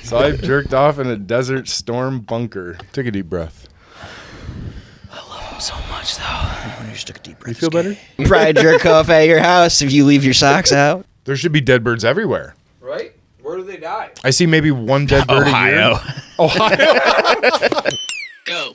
So I jerked off in a Desert Storm bunker. Take a deep breath. I love him so much, though. Anyone who just took a deep breath. You feel better? Probably jerk off at your house if you leave your socks out. There should be dead birds everywhere. Right? Where do they die? I see maybe one dead bird a year. Ohio. Go. Go.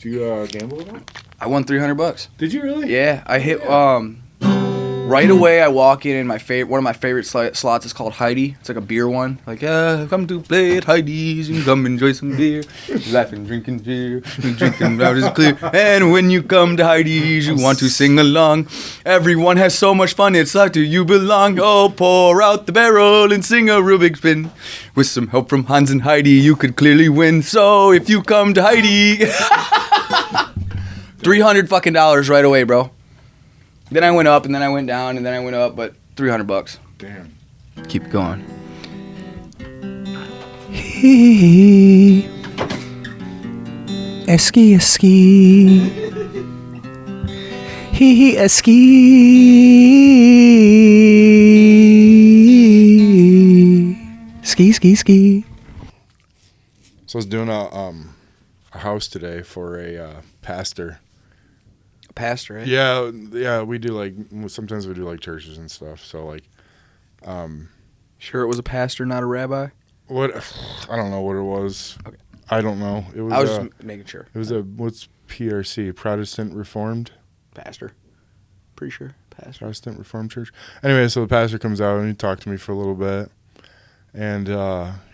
Did you gamble at all? I won $300. Did you really? Yeah, I hit right away. I walk in and one of my favorite slots is called Heidi. It's like a beer one. Like, come to play at Heidi's and come enjoy some beer. Laughing, drinking beer, drinking out is clear. And when you come to Heidi's, you want to sing along. Everyone has so much fun. It's like do you belong? Oh, pour out the barrel and sing a Rubik's spin. With some help from Hans and Heidi, you could clearly win. So if you come to Heidi. $300 fucking right away, bro. Then I went up, and then I went down, and then I went up, but $300. Damn. Keep going. Hee Eski eski. Hee eski. Ski ski ski. So I was doing a house today for a pastor. Pastor, right? Yeah, we do like sometimes we do like churches and stuff. So like, Sure, it was a pastor, not a rabbi. what I don't know what it was. Okay. I don't know. It was. I was just making sure. It was what's PRC? Protestant Reformed. Pastor, pretty sure pastor. Protestant Reformed Church. Anyway, so the pastor comes out and he talked to me for a little bit, and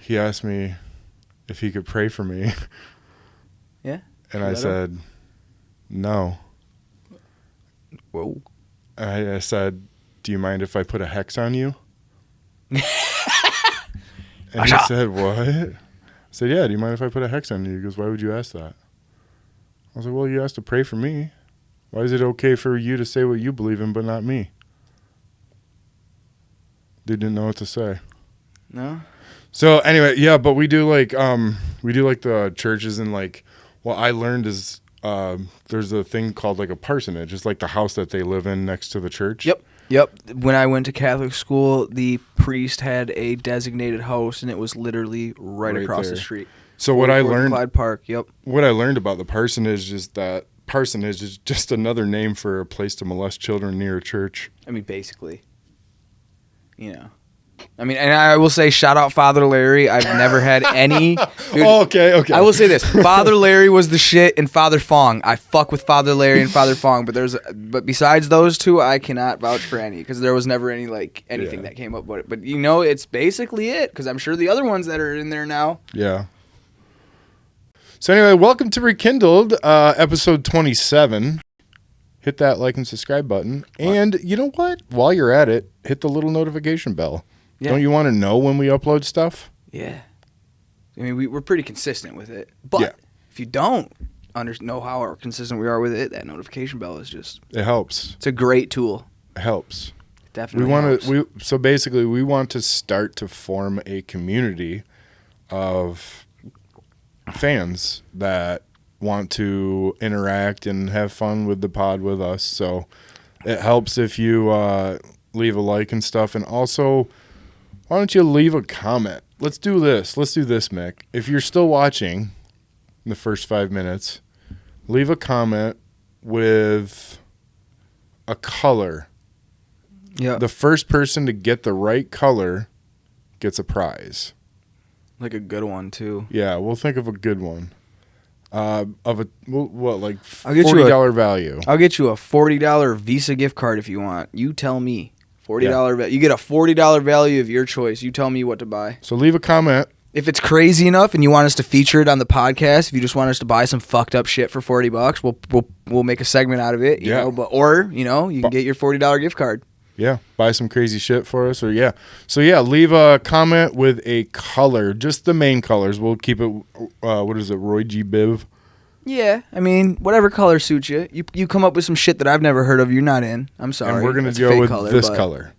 he asked me if he could pray for me. Yeah. And I said, no. Whoa. I said, do you mind if I put a hex on you? And he said, what? I said, yeah, do you mind if I put a hex on you? He goes, why would you ask that? I was like, well, you asked to pray for me. Why is it okay for you to say what you believe in but not me? Dude didn't know what to say. No? So anyway, yeah, but we do like the churches and like what I learned is there's a thing called like a parsonage. It's like the house that they live in next to the church. Yep. When I went to Catholic school, the priest had a designated house, and it was literally right across the street. So what I learned, Clyde Park. Yep. What I learned about the parsonage is that parsonage is just another name for a place to molest children near a church. I mean, basically. You know. I mean, and I will say, shout out Father Larry. I've never had any. Dude, okay. I will say this: Father Larry was the shit, and Father Fong. I fuck with Father Larry and Father Fong, but besides those two, I cannot vouch for any because there was never any anything that came up about it. But you know, it's basically it because I'm sure the other ones that are in there now. Yeah. So anyway, welcome to Rekindled, episode 27. Hit that like and subscribe button, and you know what? While you're at it, hit the little notification bell. Yeah. Don't you want to know when we upload stuff? Yeah. I mean, we're pretty consistent with it. But if you don't know how consistent we are with it, that notification bell is just... It helps. It's a great tool. It helps. It definitely helps. So basically, we want to start to form a community of fans that want to interact and have fun with the pod with us. So it helps if you leave a like and stuff. And also... why don't you leave a comment? Let's do this, Mick. If you're still watching in the first 5 minutes, leave a comment with a color. Yeah. The first person to get the right color gets a prize. Like a good one, too. Yeah, we'll think of a good one. of a what like I'll get you $40 value. I'll get you a $40 Visa gift card if you want. You tell me. $40 you get a $40 value of your choice. You tell me what to buy. So leave a comment. If it's crazy enough and you want us to feature it on the podcast, if you just want us to buy some fucked up shit for $40, we'll make a segment out of it. You know, or you can get your $40 gift card. Yeah, buy some crazy shit for us, or So leave a comment with a color, just the main colors. We'll keep it. What is it, Roy G. Biv? Yeah, I mean, whatever color suits you. You come up with some shit that I've never heard of. You're not in. I'm sorry. And we're gonna go with this color.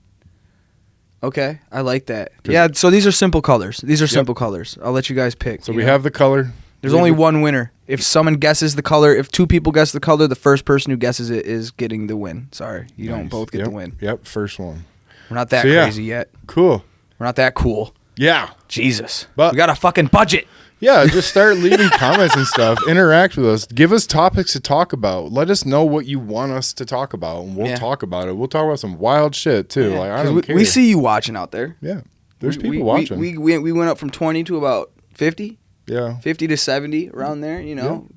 Okay, I like that. Yeah, so these are simple colors. These are simple colors. I'll let you guys pick. So we have the color. There's only one winner. If someone guesses the color, if two people guess the color, the first person who guesses it is getting the win. Sorry, you don't both get the win. Yep, first one. We're not that crazy yet. Cool. We're not that cool. Yeah. Jesus. But we got a fucking budget. Yeah, just start leaving comments and stuff. Interact with us. Give us topics to talk about. Let us know what you want us to talk about, and we'll talk about it. We'll talk about some wild shit too. Yeah. Like I don't care. We see you watching out there. Yeah, there's people watching. We went up from 20 to about 50. Yeah, 50 to 70 around there.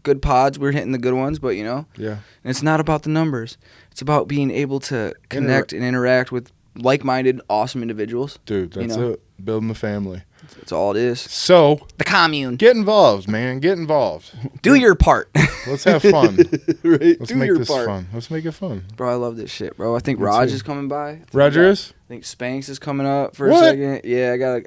Good pods. We're hitting the good ones, but Yeah. And it's not about the numbers. It's about being able to connect and interact with like-minded, awesome individuals. Dude, that's it. Building the family. That's all it is. So the commune. Get involved, man. Get involved. Do your part. Let's have fun. Right. Let's make this fun. Let's make it fun. Bro, I love this shit, bro. I think Raj is coming by. Roger is? I think Spanks is coming up for a second. Yeah,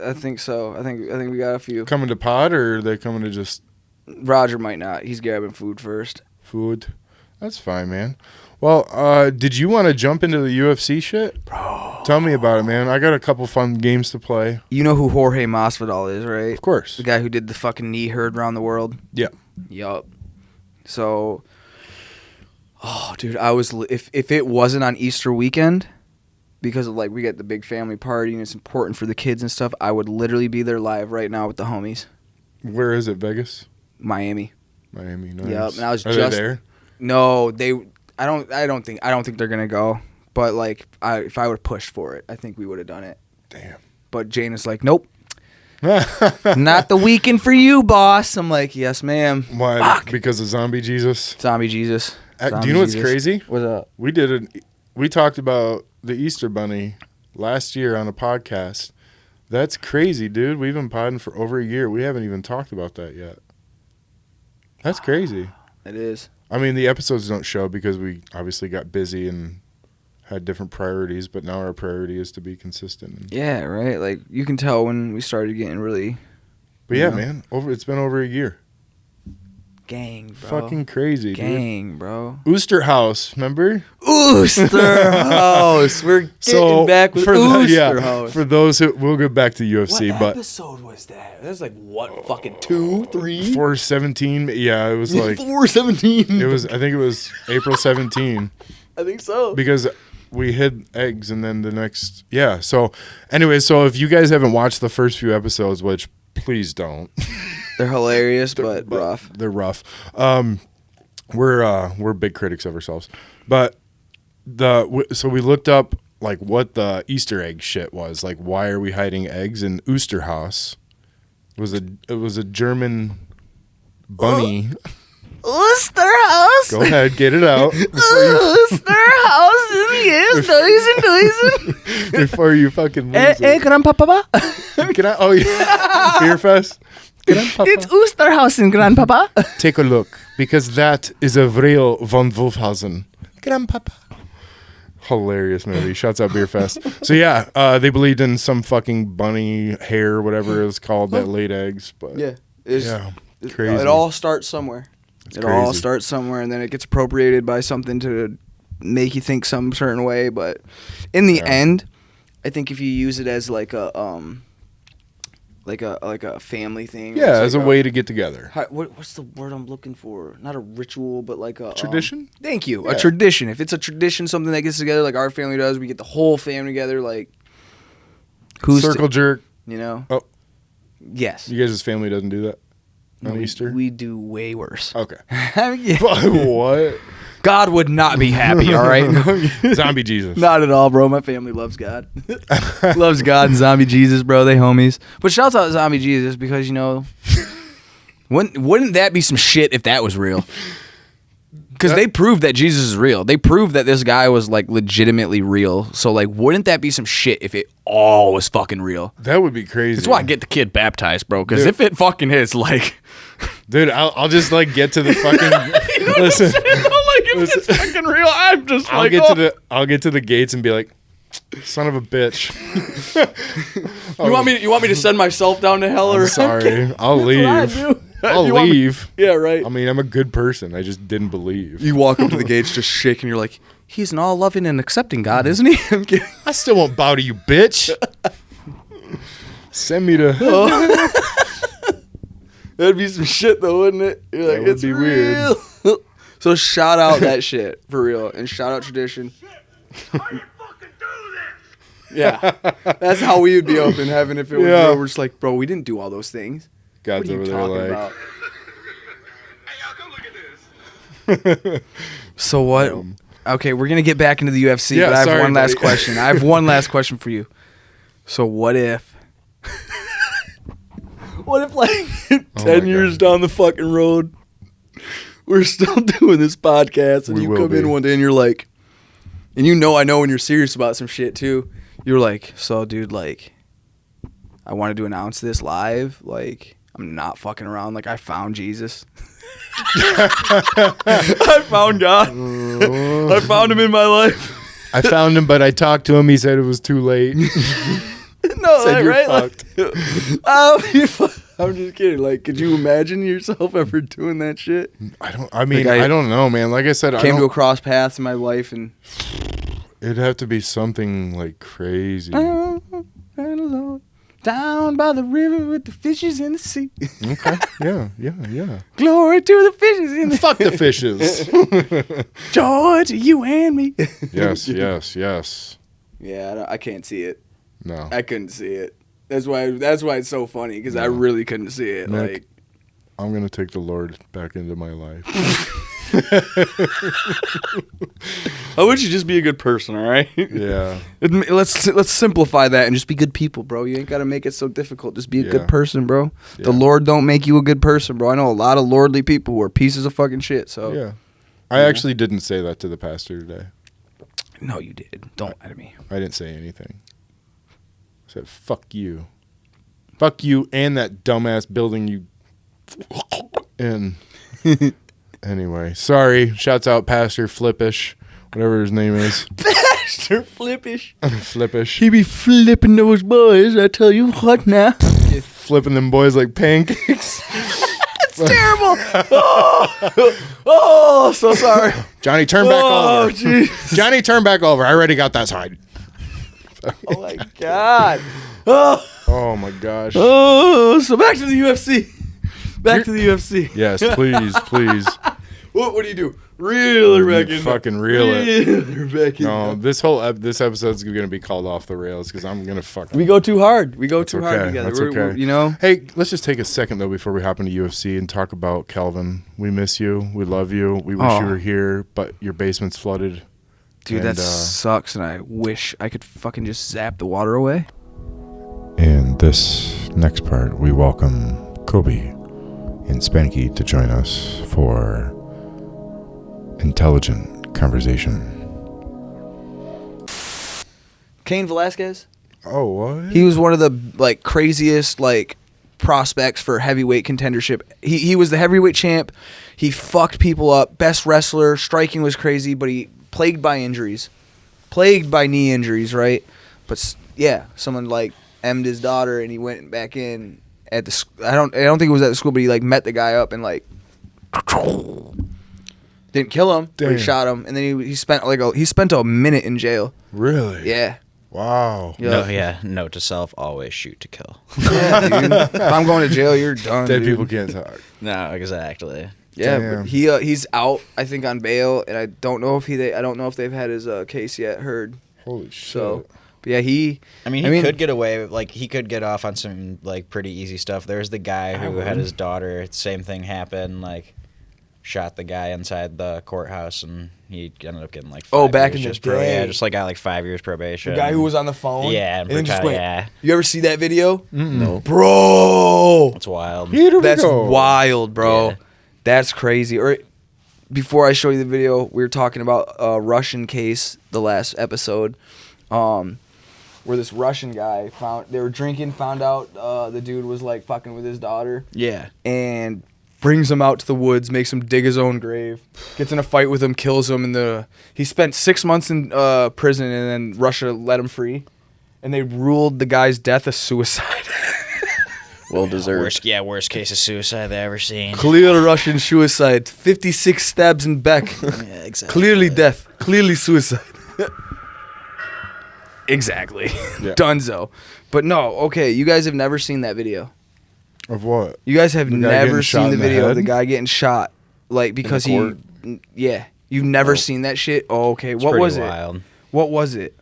I think so. I think we got a few. Coming to pod, or are they coming to just Roger might not. He's grabbing food first. Food. That's fine, man. Well, did you want to jump into the UFC shit? Bro. Tell me about it, man. I got a couple fun games to play. You know who Jorge Masvidal is, right? Of course. The guy who did the fucking knee herd around the world? Yeah. Yup. So, dude, if it wasn't on Easter weekend, because of we get the big family party and it's important for the kids and stuff, I would literally be there live right now with the homies. Where is it? Vegas? Miami. Miami, nice. Yep. And I was Are they there? No, I don't think they're gonna go. But if I would have pushed for it, I think we would have done it. Damn. But Jane is like, nope. Not the weekend for you, boss. I'm like, yes, ma'am. Why? Fuck. Because of Zombie Jesus? Zombie Jesus. Do you know what's crazy? What's up? We talked about the Easter Bunny last year on a podcast. That's crazy, dude. We've been podding for over a year. We haven't even talked about that yet. That's crazy. It is. I mean, the episodes don't show because we obviously got busy and had different priorities, but now our priority is to be consistent. Yeah, right? You can tell when we started getting really... But yeah, man, it's been over a year. Gang, bro. Fucking crazy, Gang, bro. Oosterhouse, remember? Oosterhouse. We're getting back with Oosterhouse. For those who... We'll go back to UFC, what episode was that? That was fucking 2, 3? 417. Yeah, it was 417. I think it was April 17. I think so. Because we hid eggs and then the next... Yeah, so... Anyway, so if you guys haven't watched the first few episodes, which please don't... They're hilarious, but rough. They're rough. We're big critics of ourselves, but so we looked up what the Easter egg shit was. Why are we hiding eggs in Oosterhouse? It was a German bunny. Oosterhouse. Go ahead, get it out. Oosterhouse. Yes, Dyson. Before you fucking lose it. Grandpapa. Can I? Oh yeah, Beer Fest. It's Oosterhausen, Grandpapa. Take a look, because that is a real von Wolfhausen. Grandpapa. Hilarious movie. Shouts out Beer Fest. So yeah, they believed in some fucking bunny hair, whatever it was called, that laid eggs. But crazy. It all starts somewhere. All starts somewhere, and then it gets appropriated by something to make you think some certain way. But in the end, I think if you use it as like a family thing. Yeah, as a way to get together. What's the word I'm looking for? Not a ritual, but like a... Tradition? Thank you. Yeah. A tradition. If it's a tradition, something that gets together like our family does, we get the whole family together, Circle jerk. You know? Oh. Yes. You guys' family doesn't do that on Easter? We do way worse. Okay. What? God would not be happy, all right? Zombie Jesus. Not at all, bro. My family loves God. Loves God and Zombie Jesus, bro. They homies. But shouts out Zombie Jesus because, Wouldn't that be some shit if that was real? Because they proved that Jesus is real. They proved that this guy was like legitimately real. So like, wouldn't that be some shit if it all was fucking real? That would be crazy. That's why I get the kid baptized, bro. Because if it fucking is, like, dude, I'll just like get to the fucking. you know listen, if it's fucking real, I'm just I'll get to the gates and be like, son of a bitch. You want me to send myself down to hell? I'm sorry. I'll leave. I'll leave. Yeah, right. I mean, I'm a good person. I just didn't believe. You walk up to the gates just shaking. You're like, he's an all loving and accepting God, isn't he? I'm kidding. I still won't bow to you, bitch. Send me to. That'd be some shit, though, wouldn't it? You're like, That would be real. Weird. So shout out that shit for real, and shout out tradition. How you fucking do this? Yeah, that's how we would be up in heaven if it was Yeah. real. We're just like, bro, we didn't do all those things. God's What are over you there talking like. about? Hey, y'all, come look at this. So what? Okay, we're gonna get back into the UFC, Yeah, but I have sorry, one last buddy. question. I have one last question for you. So what if? What if like 10 my years God. down the fucking road, we're still doing this podcast, and We you will come in be. one day and you're like, and I know when you're serious about some shit too. You're like, so dude, like, I wanted to announce this live, like. I'm not fucking around. Like, I found Jesus. I found God. I found him in my life. I found him, but I talked to him. He said it was too late. No, Said you're right? fucked. I'm just kidding. Like, could you imagine yourself ever doing that shit? I don't know, man. Like I said, Came to a cross paths in my life and... it'd have to be something like crazy. Down by the river with the fishes in the sea. Okay. Yeah. Glory to the fishes in the Fuck the fishes. joy to you and me. Yes. Yeah, I can't see it. No. I couldn't see it. That's why it's so funny because I really couldn't see it. Nick. Like, I'm gonna take the Lord back into my life. I want you to just be a good person, all right? Yeah. Let's simplify that and just be good people, bro. You ain't got to make it so difficult. Just be a Yeah. good person, bro. Yeah. The Lord don't make you a good person, bro. I know a lot of lordly people who are pieces of fucking shit. So Yeah. I actually didn't say that to the pastor today. no, you did. Don't lie to me. I didn't say anything. I said, fuck you. Fuck you and that dumbass building you in. Anyway, sorry. Shouts out Pastor Flippish, whatever his name is. Pastor Flippish. Flippish. He be flipping those boys. I tell you what now. Flipping them boys like pancakes. It's terrible. Oh, so sorry. Johnny, turn back Oh, over. jeez. Johnny, turn back over. I already got that side. Oh my God. Oh. Oh my gosh. Oh, so back to the UFC. Back to the UFC. Yes, please. What do you do? Reel her back in. Fucking reel it. Reel her back in. No, this episode's gonna be called off the rails because I'm gonna fucking. We go too hard. We go too hard okay. together. That's We're- okay. you know? Hey, let's just take a second though before we hop into UFC and talk about Calvin. We miss you. We love you. We wish Oh. you were here, but your basement's flooded. Dude, And, that sucks, and I wish I could fucking just zap the water away. In this next part, we welcome Koby and Spanky to join us for intelligent conversation. Cain Velasquez? Oh, what? He was one of the like craziest like prospects for heavyweight contendership. He was the heavyweight champ. He fucked people up. Best wrestler. Striking was crazy, but he plagued by injuries, plagued by knee injuries, right? But yeah, someone like M'd his daughter, and he went back in at the. I don't think it was at the school, but he like met the guy up and like didn't kill him, but he Damn. shot him, and then he spent a minute in jail. Really? Yeah. Wow. Note to self: always shoot to kill. Yeah, dude. If I'm going to jail, you're done. Dead dude. people can't talk. No, exactly. Yeah, Damn. but he's out. I think on bail, and I don't know if they've had his case yet heard. Holy shit. So, but yeah, he Could get away. Like he could get off on some like pretty easy stuff. There's the guy who had his daughter. Same thing happened. Like shot the guy inside the courthouse, and he ended up getting like 5 Oh, back years in the just day. yeah, just like got like 5 years probation. The guy who was on the phone. Yeah, and then just pretend- went. yeah, You ever see that video, No. bro? it's wild. Here we That's go. wild, bro. Yeah. That's crazy. Or before I show you the video, we were talking about a Russian case the last episode, where this Russian guy they were drinking, found out the dude was like fucking with his daughter, Yeah, and brings him out to the woods, makes him dig his own grave, gets in a fight with him, kills him, and he spent 6 months in prison, and then Russia let him free, and they ruled the guy's death a suicide. Well deserved. worst case of suicide they ever seen. Clear Russian suicide. 56 stabs in back. Yeah, exactly. Clearly death. Clearly suicide. Exactly. Yeah. Dunzo. But no, okay, you guys have never seen that video. Of what? You guys have The guy never getting shot seen the in the video of head? the guy getting shot. Like, because court? yeah. You've never seen that shit? Oh, okay. It's What pretty was it? wild. What was it?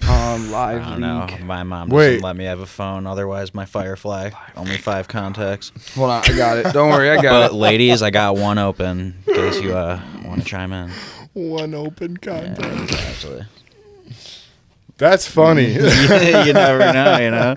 Live I don't know. leak. My mom Wait. doesn't let me have a phone. Otherwise, my Firefly only 5 contacts. Hold on, I got it. Don't worry, I got But it. ladies, I got one open in case you want to chime in. One open contact. Yeah, actually. That's funny. You never know, you know.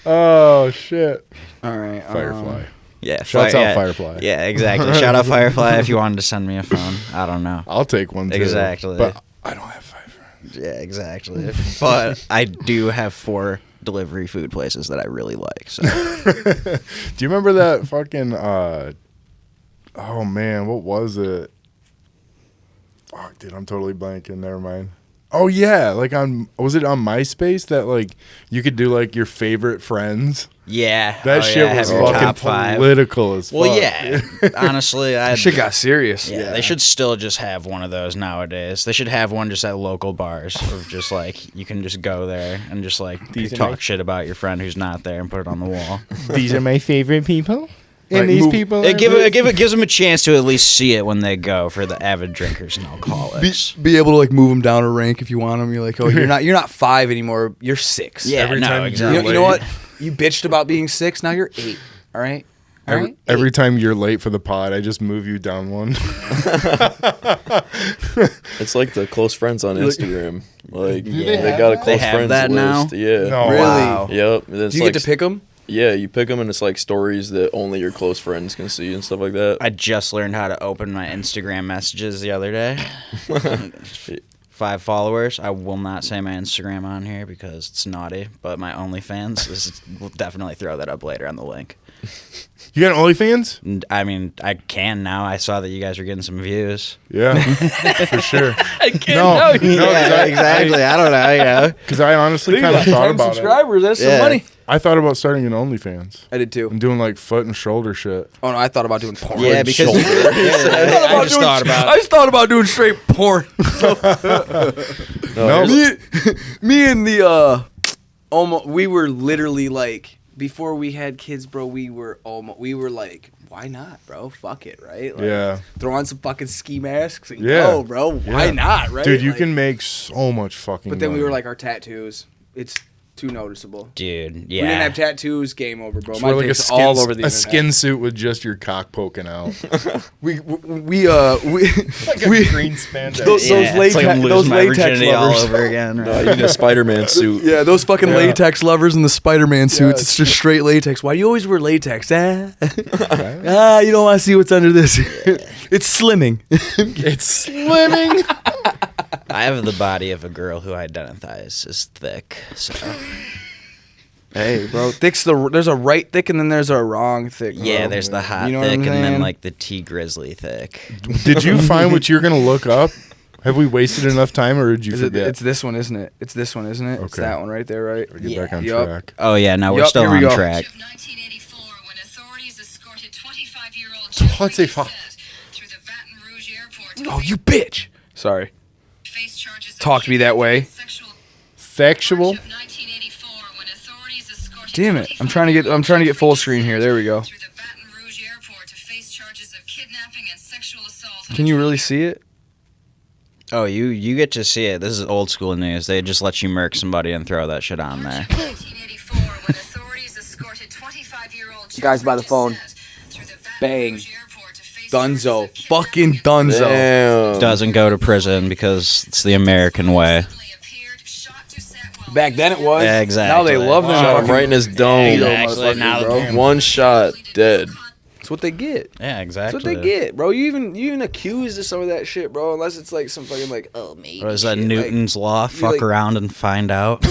Oh shit. All right. Firefly. Yeah, Shouts out yeah. Firefly. Yeah, exactly. Shout out Firefly if you wanted to send me a phone. I don't know. I'll take one too. Exactly. But I don't have 5 friends. Yeah, exactly. But I do have 4 delivery food places that I really like. So Do you remember that fucking oh man, what was it? Fuck, dude, I'm totally blanking. Never mind. Oh yeah, like was it on MySpace that like you could do like your favorite friends? yeah, That shit yeah, was have your fucking top 5. political as fuck. Well, yeah. Honestly, I Shit got serious. Yeah, they should still just have one of those nowadays. They should have one just at local bars, of just like you can just go there and just like These are talk my- shit about your friend who's not there and put it on the wall. These are my favorite people. Like, And these move- people It gives them a chance to at least see it when they go for the avid drinkers and alcoholics. Be able to like move them down a rank if you want them. You're like, oh, you're not 5 anymore. You're 6. Yeah, every no, time you You exactly. know, you know what? You bitched about being 6. Now you're 8. All right. All right. Every time you're late for the pod, I just move you down one. It's like the close friends on Instagram. Like Yeah. they got a They close have friends that now? list. Yeah. No. Really? Wow. Yep. And it's Do you like, get to pick them? Yeah, you pick them and it's like stories that only your close friends can see and stuff like that. I just learned how to open my Instagram messages the other day. 5 followers. I will not say my Instagram on here because it's naughty, but my OnlyFans we'll definitely throw that up later on the link. You got OnlyFans? I mean, I can now. I saw that you guys are getting some views. Yeah, for sure. I can't No, Yeah, exactly. I don't know, you know. Because I honestly kind of thought about it. subscribers. That's Yeah. some money. I thought about starting an OnlyFans. I did too. I'm doing like foot and shoulder shit. Oh no, I thought about doing porn. Yeah, because shoulder. I just thought about I just thought about doing straight porn. No, me and the we were literally like before we had kids, bro. We were like, why not, bro? Fuck it, right? Like, Yeah. Throw on some fucking ski masks and Yeah. go, bro. Why Yeah. not, right? Dude, you Like, can make so much fucking But then we money. were like, our tattoos. It's too noticeable. dude, We didn't yeah. have tattoos. Game over, bro. Just My wear like a dick's skin, all over the a internet. skin suit with just your cock poking out. We green spandex. those Yeah, it's latex like I'm losing those my latex virginity all lovers. over again. No, Right? you need a Spider-Man suit. Yeah, those fucking Yeah. latex lovers and the Spider-Man suits. Yeah. It's just straight latex. Why do you always wear latex? You don't want to see what's under this. It's slimming. It's slimming. I have the body of a girl who identifies as thick, so Hey, bro, there's a right thick and then there's a wrong thick. Bro. yeah. There's the hot You know what thick I'm and then saying? like the T grizzly thick. Did you find what you're gonna look up? Have we wasted enough time, or did you Is it, forget? it's this one, isn't it? It's this one, isn't it? It's Okay. that one right there, right? Get back on Yup. track. Oh yeah, no, we're Yup, still here we on go. track. Of 1984, when authorities escorted 25-year-old What's Jeffrey it for? Doucette through the Baton Rouge airport to Oh, you bitch! Sorry. face charges of Talk to me that way. sexual Sexual. March of 1984, when authorities escorted Damn it! I'm trying to get full screen here. There we go. through the Baton Rouge airport to face charges of kidnapping and sexual assault. Can you really see it? Oh, you get to see it. This is old school news. They just let you murk somebody and throw that shit on there. 1984, when authorities escorted 25-year-old Guys by the phone. Doucette through the Baton Bang. Rouge airport to face Dunzo. Fucking Dunzo. Damn. Doesn't go to prison because it's the American way. Back then it was. Yeah, exactly. Now they love them. Shot him fucking right in his dome. Exactly. motherfuckers, Now bro. One shot, dead. That's what they get. Yeah, exactly. That's what they get, bro. You even accused of some of that shit, bro. Unless it's like some fucking like, oh, maybe. What is that, shit, Newton's law? Fuck like- around and find out.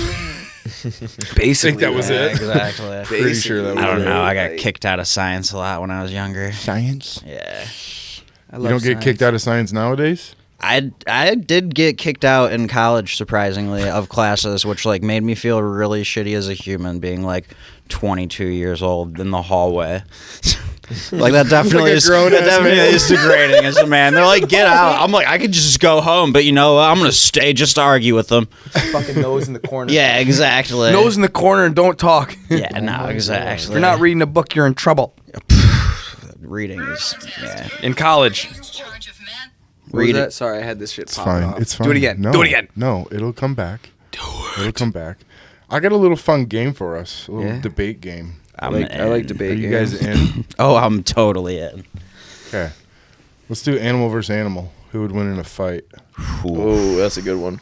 Basically, think that was Yeah, it? exactly. Pretty sure that was I don't it. know. I got Like- kicked out of science a lot when I was younger. Science. Yeah. You don't get kicked out of science nowadays? I did get kicked out in college, surprisingly, of classes, which like made me feel really shitty as a human, being like 22 years old in the hallway. Like that definitely Like a grown-ass man. is degrading as a man. They're like, get out. I'm like, I could just go home, but you know what? I'm gonna stay just to argue with them. Fucking nose in the corner. Yeah, exactly. Nose in the corner and don't talk. Yeah, no, exactly. If you're not reading a book, you're in trouble. reading is yeah. In college. Charge of men. What was Read that? it. Sorry, I had this shit It's popping fine. off. It's fine. Do it again. No, Do it again. No, it'll come back. It'll come back. I got a little fun game for us. A little Yeah? debate game. I like in. debate Are you games. guys in? Oh, I'm totally in. Okay. Let's do animal versus animal. Who would win in a fight? Oh, that's a good one.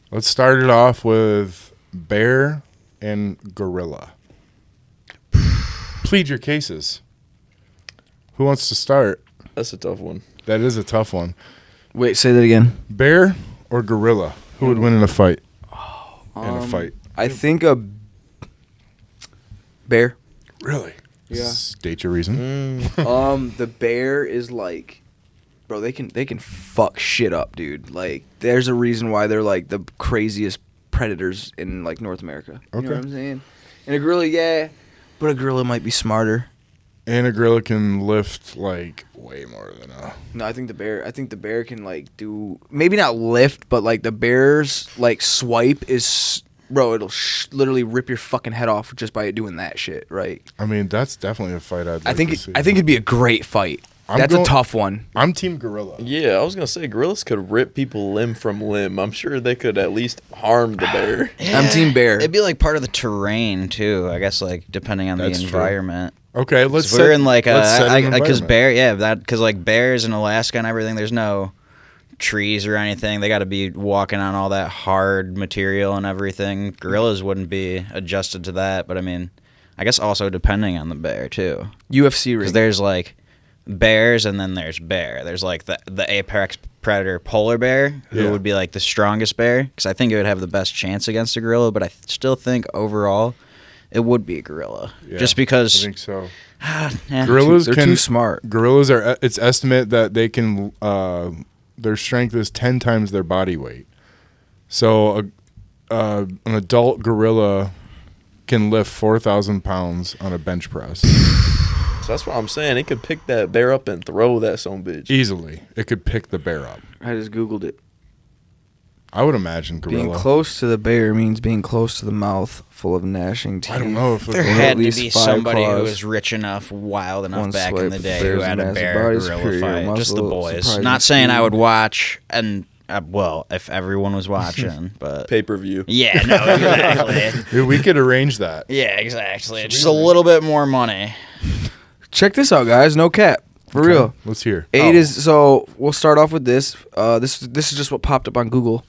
Let's start it off with bear and gorilla. Plead your cases. Who wants to start? That's a tough one. That is a tough one. Wait, say that again. Bear or gorilla? Who would win in a fight? In a fight. I think a bear. Really? Yeah. State your reason. The bear is like, bro, they can fuck shit up, dude. Like, there's a reason why they're like the craziest predators in like North America. You know Okay. what I'm saying? And a gorilla, yeah, but a gorilla might be smarter. And a gorilla can lift like way more than a. No, I think the bear can like do maybe not lift, but like the bear's like swipe is, bro, it'll literally rip your fucking head off just by it doing that shit, right? I mean, that's definitely a fight I'd like I think to see. it'd be a great fight. I'm That's going- a tough one. I'm team gorilla. Yeah, I was gonna say gorillas could rip people limb from limb. I'm sure they could at least harm the bear. I'm team bear. It'd be like part of the terrain too. I guess like depending on That's the true. environment. Okay, let's. We're in like let's set an because environment. bear, yeah, that because like bears in Alaska and everything. There's no trees or anything. They got to be walking on all that hard material and everything. Gorillas wouldn't be adjusted to that, but I mean, I guess also depending on the bear too, UFC ring. because there's like bears and then there's bear. There's like the apex predator polar bear who Yeah. would be like the strongest bear because I think it would have the best chance against a gorilla. But I still think overall it would be a gorilla Yeah, just I because think so. yeah. Gorillas they're can. too smart. Gorillas are. It's estimate that they can. Their strength is 10 times their body weight. So an adult gorilla can lift 4,000 pounds on a bench press So that's what I'm saying. It could pick that bear up and throw that son bitch. easily. It could pick the bear up. I just googled it. I would imagine Being gorilla. close to the bear means being close to the mouth, full of gnashing teeth. I don't know if There it's Or had at to least be 5 somebody who claws. was rich enough, wild enough One back in swipe, the day bear's who had a massive bear body, gorilla superior fight. Just the muscle, boys. surprising Not saying I speed. would watch, and well, if everyone was watching, but Pay per view. yeah, no, exactly. Dude, we could arrange that. Yeah, exactly. Just a little bit more money. Check this out, guys. No cap. For Okay, real. Let's hear. 8 is so. We'll start off with this. This is just what popped up on Google.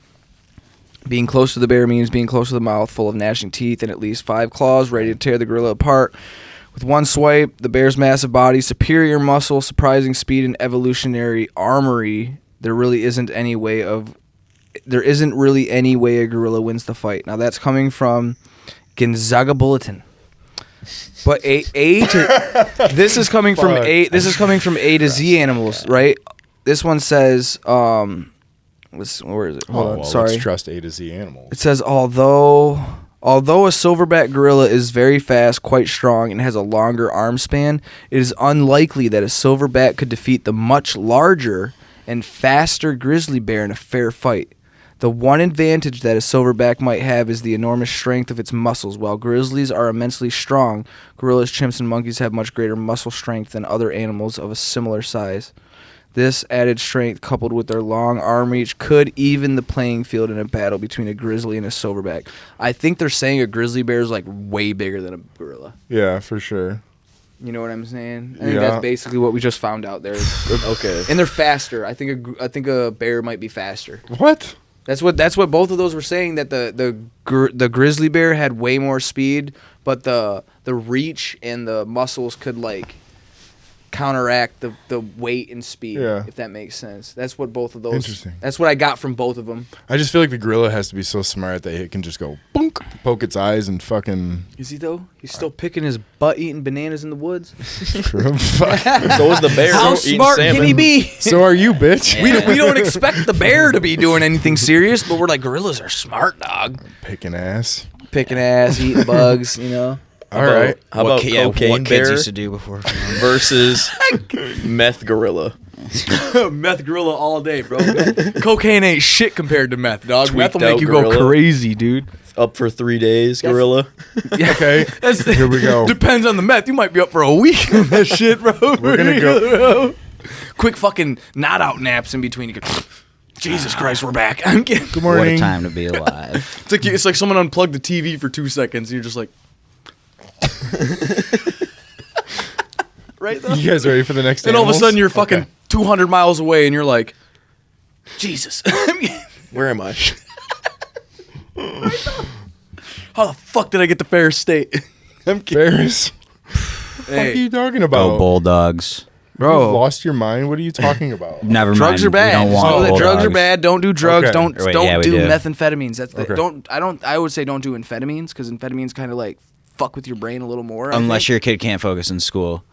Being close to the bear means being close to the mouth, full of gnashing teeth, and at least 5 claws, ready to tear the gorilla apart. With one swipe, the bear's massive body, superior muscle, surprising speed, and evolutionary armory. There isn't really any way a gorilla wins the fight. Now that's coming from Gonzaga Bulletin. But this is coming from This is coming from A to Z animals, right? This one says, where is it? Hold on, sorry. Let's trust A to Z animals. It says although a silverback gorilla is very fast, quite strong, and has a longer arm span, it is unlikely that a silverback could defeat the much larger and faster grizzly bear in a fair fight. The one advantage that a silverback might have is the enormous strength of its muscles. While grizzlies are immensely strong, gorillas, chimps, and monkeys have much greater muscle strength than other animals of a similar size. This added strength, coupled with their long arm reach, could even the playing field in a battle between a grizzly and a silverback. I think they're saying a grizzly bear is like way bigger than a gorilla. Yeah, for sure. You know what I'm saying? I think Yeah. that's basically what we just found out there. Okay. And they're faster. I think a bear might be faster. What? That's what both of those were saying, that the grizzly bear had way more speed, but the reach and the muscles could like counteract the weight and speed, Yeah. if that makes sense. That's what both of those. Interesting. That's what I got from both of them. I just feel like the gorilla has to be so smart that it can just go boonk, poke its eyes and fucking. Is he though? He's still picking his butt, eating bananas in the woods. Fuck. So was the bear. How eating smart salmon. can he be? So are you, bitch? We don't expect the bear to be doing anything serious, but we're like, gorillas are smart, dog. Picking ass. Picking ass, eating bugs, you know. All right. How about cocaine what kids bear used to do before? versus meth gorilla? Meth gorilla all day, bro. Cocaine ain't shit compared to meth, dog. Meth will Tweaked out make you gorilla. go crazy, dude. Up for 3 days, gorilla. Okay. Here we go. Depends on the meth. You might be up for a week on that shit, bro. We're gonna go. Quick fucking not out naps in between. You go, Jesus Christ, we're back. I'm kidding. Good What a morning. time to be alive. It's like someone unplugged the TV for 2 seconds, and you're just like, right though. You guys ready for the next? Then all of a animals? sudden you're fucking Okay. 200 miles away, and you're like, Jesus. Where am I? How the fuck did I get to Ferris State? I'm kidding. Ferris. What are Hey, you talking Go about? Bulldogs. You've bro. lost your mind. What are you talking about? Never Drugs mind. are bad. We don't Just want know that drugs are Bulldogs. bad. Don't do drugs. Okay. Don't Wait, don't yeah, we do do. methamphetamines. That's the Okay. I would say don't do amphetamines, because amphetamines kind of like fuck with your brain a little more. I Unless think. your kid can't focus in school.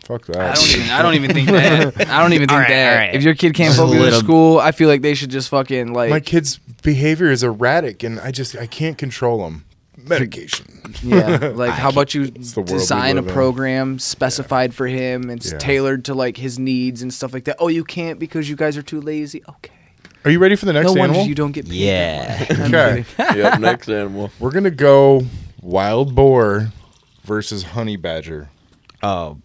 Fuck that. I don't even think that. I don't even think All right, that. all right. If your kid can't Just a focus in little- school, I feel like they should just fucking like. My kid's behavior is erratic, and I can't control him. Medication. Yeah, like how about you the world we design a live in. program specified for him and it's Yeah. tailored to like his needs and stuff like that. Oh, you can't because you guys are too lazy. Okay. Are you ready for the next No animal? wonder you don't get paid. Yeah. Okay. Yep, next animal. We're gonna go wild boar versus honey badger. Oh,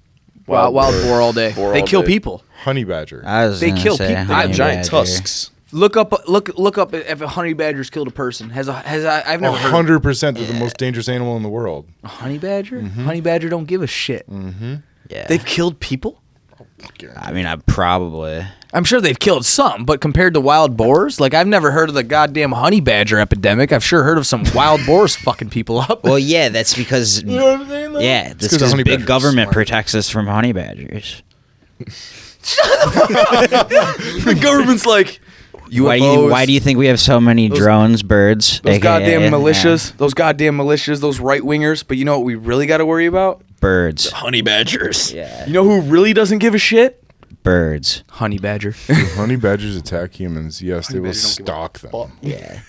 Wild boar all day. Boar They all kill day. people. Honey badger. I was They gonna kill say people. They honey have Giant badger. tusks. Look up if a honey badger's killed a person. I've never heard. 100%. They're the most dangerous animal in the world. A honey badger? Honey badger don't give a shit. Yeah. They've killed people? I mean, I probably. I'm sure they've killed some, but compared to wild boars, like I've never heard of the goddamn honey badger epidemic. I've sure heard of some wild boars fucking people up. Well, yeah, that's because. You know what I'm saying? Though? Yeah, that's 'cause the because honey big badger's government smart. protects us from honey badgers. The government's like, UFOs, Why do you think we have so many drones, birds? those AKA, goddamn yeah, militias, those right wingers? But you know what we really got to worry about? birds. Honey badgers. Yeah, You know who really doesn't give a shit? birds. Honey badger. If honey badgers attack humans, yes, they will badgers don't give a stalk them. Yeah.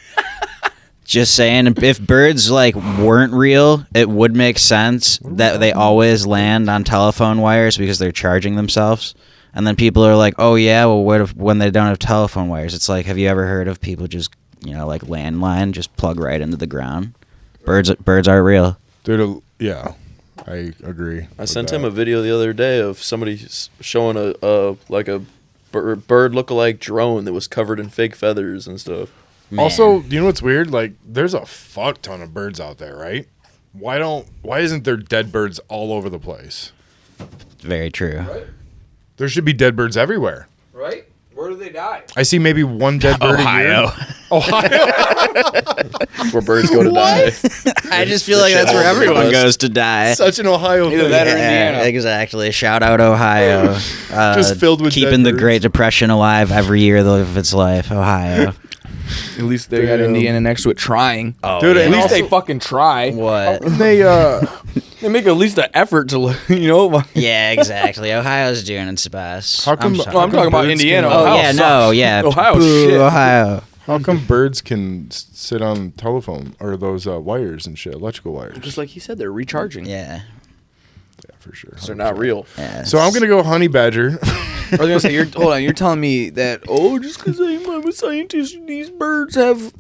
Just saying, if birds like weren't real, it would make sense that they always land on telephone wires because they're charging themselves. And then people are like, "Oh yeah, well, what if when they don't have telephone wires?" It's like, have you ever heard of people just, like landline, just plug right into the ground? Birds are real. Dude, yeah, I agree. I sent him a video the other day of somebody showing a bird lookalike drone that was covered in fake feathers and stuff. Man. Also, you know what's weird? Like, there's a fuck ton of birds out there, right? Why isn't there dead birds all over the place? Very true. There should be dead birds everywhere. Right? Where do they die? I see maybe one dead bird a year. Ohio. Where birds go to die. I just feel like that's where everyone goes to die. Such an Ohio Either thing. that or Yeah, Indiana. exactly. Shout out Ohio. Just filled with keeping dead the birds. Great Depression alive every year of its life. Ohio. At least they got Indiana next to it trying. Oh, Dude, At and least also- they fucking try. What? They They make at least an effort to, Yeah, exactly. Ohio's doing its best. How come- sorry. No, I'm talking about birds Indiana. can- Oh Ohio yeah, sucks. no, yeah. Ohio Boo, shit. Ohio. How come birds can sit on telephone or those wires and shit, electrical wires? Just like he said, they're recharging. Yeah. Yeah, for sure. They're not real. Yeah. So I'm gonna go honey badger. I was gonna say, hold on, you're telling me that just because I'm a scientist, these birds have,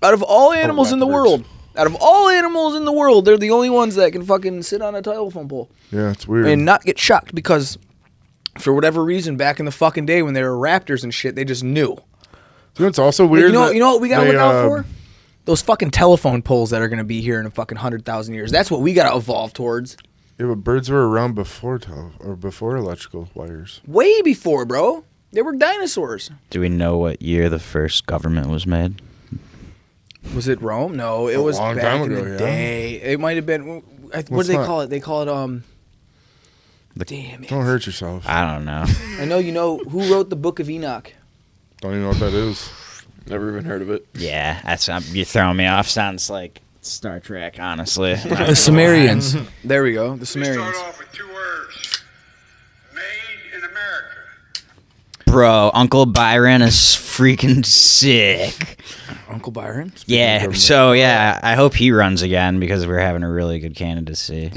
out of all animals in the world, they're the only ones that can fucking sit on a telephone pole Yeah, it's weird. and not get shocked because, for whatever reason, back in the fucking day when they were raptors and shit, they just knew. You know, it's also Like, weird. you know what we gotta they, look out for? Those fucking telephone poles that are gonna be here in a fucking 100,000 years. That's what we gotta evolve towards. Yeah, but birds were around before before electrical wires. Way before, bro. They were dinosaurs. Do we know what year the first government was made? Was it Rome? No, it A was long back time in ago, the yeah. day. It might have been. What do What's they that? call it? They call it Damn it! Don't hurt yourself. I don't know. I know you know who wrote the Book of Enoch. Don't even know what that is. Never even heard of it. Yeah, that's you're throwing me off. Sounds like Star Trek, honestly. The Sumerians. There we go. The We start Sumerians. off with 2 words. Made in America. Bro, Uncle Byron is freaking sick. Uncle Byron. Yeah, so yeah, I hope he runs again because we're having a really good candidacy.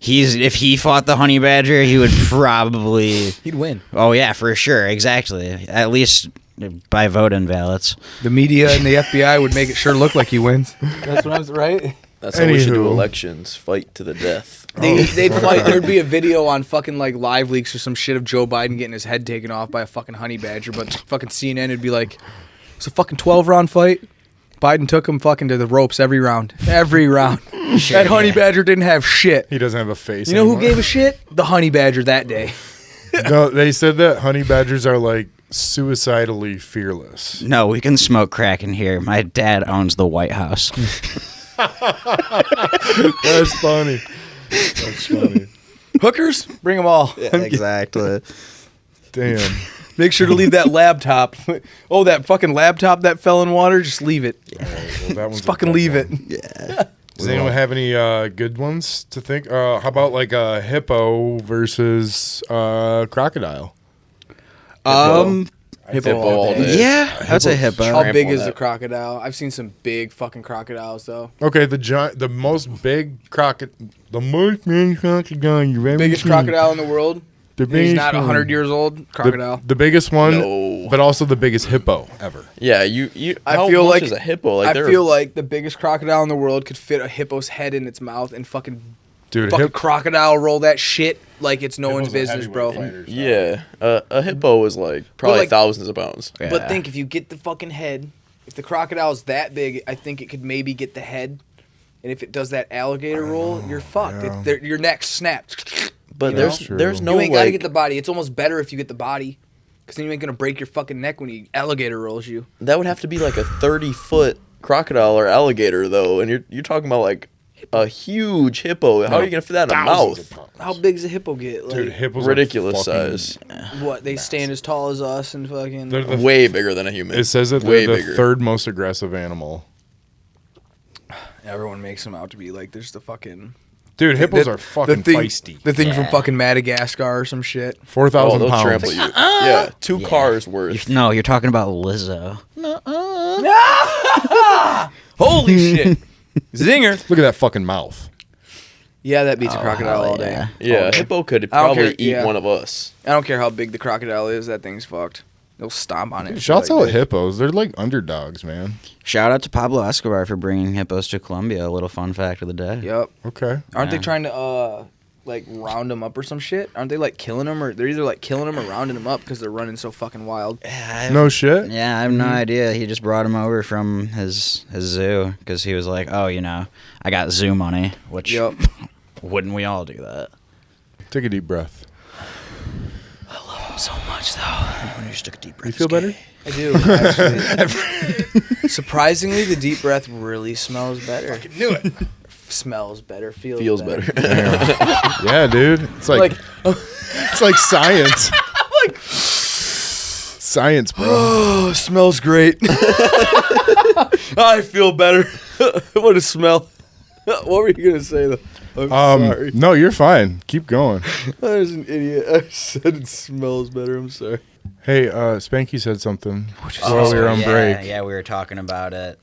If he fought the honey badger, he would probably. He'd win. Oh yeah, for sure, exactly. At least by vote-in ballots. The media and the FBI would make it sure look like he wins. That's what I was right. That's how we should do Anywho. elections. Fight to the death. They'd fight. There'd be a video on fucking like live leaks or some shit of Joe Biden getting his head taken off by a fucking honey badger, but fucking CNN would be like, it's a fucking 12-round fight. Biden took him fucking to the ropes every round. Every round. That honey badger didn't have shit. He doesn't have a face. You know who anymore. gave a shit? The honey badger that day. No, they said that honey badgers are like suicidally fearless. No, we can smoke crack in here. My dad owns the White House. That's funny. That's funny. Hookers? Bring them all. exactly. Damn. Make sure to leave that laptop. Oh, that fucking laptop that fell in water? Just leave it. Well, that one's Just a fucking tough leave one. it. Does anyone have any good ones to think? How about like a hippo versus crocodile? Hippo all day. Yeah, that's a hippo. How big on is the that. crocodile? I've seen some big fucking crocodiles, though. Okay, the most big crocodile, the most big crocodile you've ever Biggest seen. crocodile in the world. The He's biggest not one. 100 years old. Crocodile. The biggest one, No. but also the biggest hippo ever. Yeah, you. I How feel much like is a hippo? Like I they're- feel like the biggest crocodile in the world could fit a hippo's head in its mouth and fucking Dude, crocodile roll that shit like it's no one's business, bro. Yeah, a hippo is like probably like- thousands of pounds. Yeah. But think if you get the fucking head, if the crocodile's that big, I think it could maybe get the head. And if it does that alligator roll, you're fucked. yeah. Your neck's snapped. But You there's know? there's True. no You ain't gotta like get the body. It's almost better if you get the body. Because then you ain't gonna break your fucking neck when he alligator rolls you. that would have to be like a 30-foot crocodile or alligator though, and you're talking about like a huge hippo. How are you gonna fit that in a Thousands of mouth? pounds. How big's a hippo get? Like, Dude, hippos Ridiculous are fucking- size. what, they stand as tall as us and fucking... They're the Way bigger than a human. It says that way they're the bigger. third most aggressive animal. Everyone makes them out to be like, there's the fucking... Dude, hippos the- are fucking the thing, feisty. The thing from fucking Madagascar or some shit. 4,000 they'll pounds. trample you. Yeah, 2 cars worth. No, you're talking about Lizzo. Holy shit. Zinger. Look at that fucking mouth. Yeah, that beats a crocodile hell all day. yeah. Yeah, All a day. hippo could I don't probably care, eat yeah. one of us. I don't care how big the crocodile is. That thing's fucked. They'll stomp on it. Shouts Like out this. hippos. They're like underdogs, man. Shout out to Pablo Escobar for bringing hippos to Colombia. A little fun fact of the day. Yep. Okay. Aren't they Yeah. trying to like round them up or some shit? Aren't they like killing them, or they're either like killing them or rounding them up because they're running so fucking wild? No shit. Yeah, I have no idea. He just brought him over from his zoo because he was like, oh, I got zoo money, which Yep. wouldn't we all do that? Take a deep breath. So much, though. Anyone who just took a deep breath. You feel better? I do. Actually. Surprisingly, the deep breath really smells better. Knew it. Smells better. Feels better. Yeah, dude. It's like, Like, it's like science. Science, bro. oh, smells great. I feel better. What a smell. What were you gonna say though? I'm sorry. No, you're fine. Keep going. I was an idiot. I said it smells better. I'm sorry. Hey, Spanky said something while we were on break. Yeah, we were talking about it.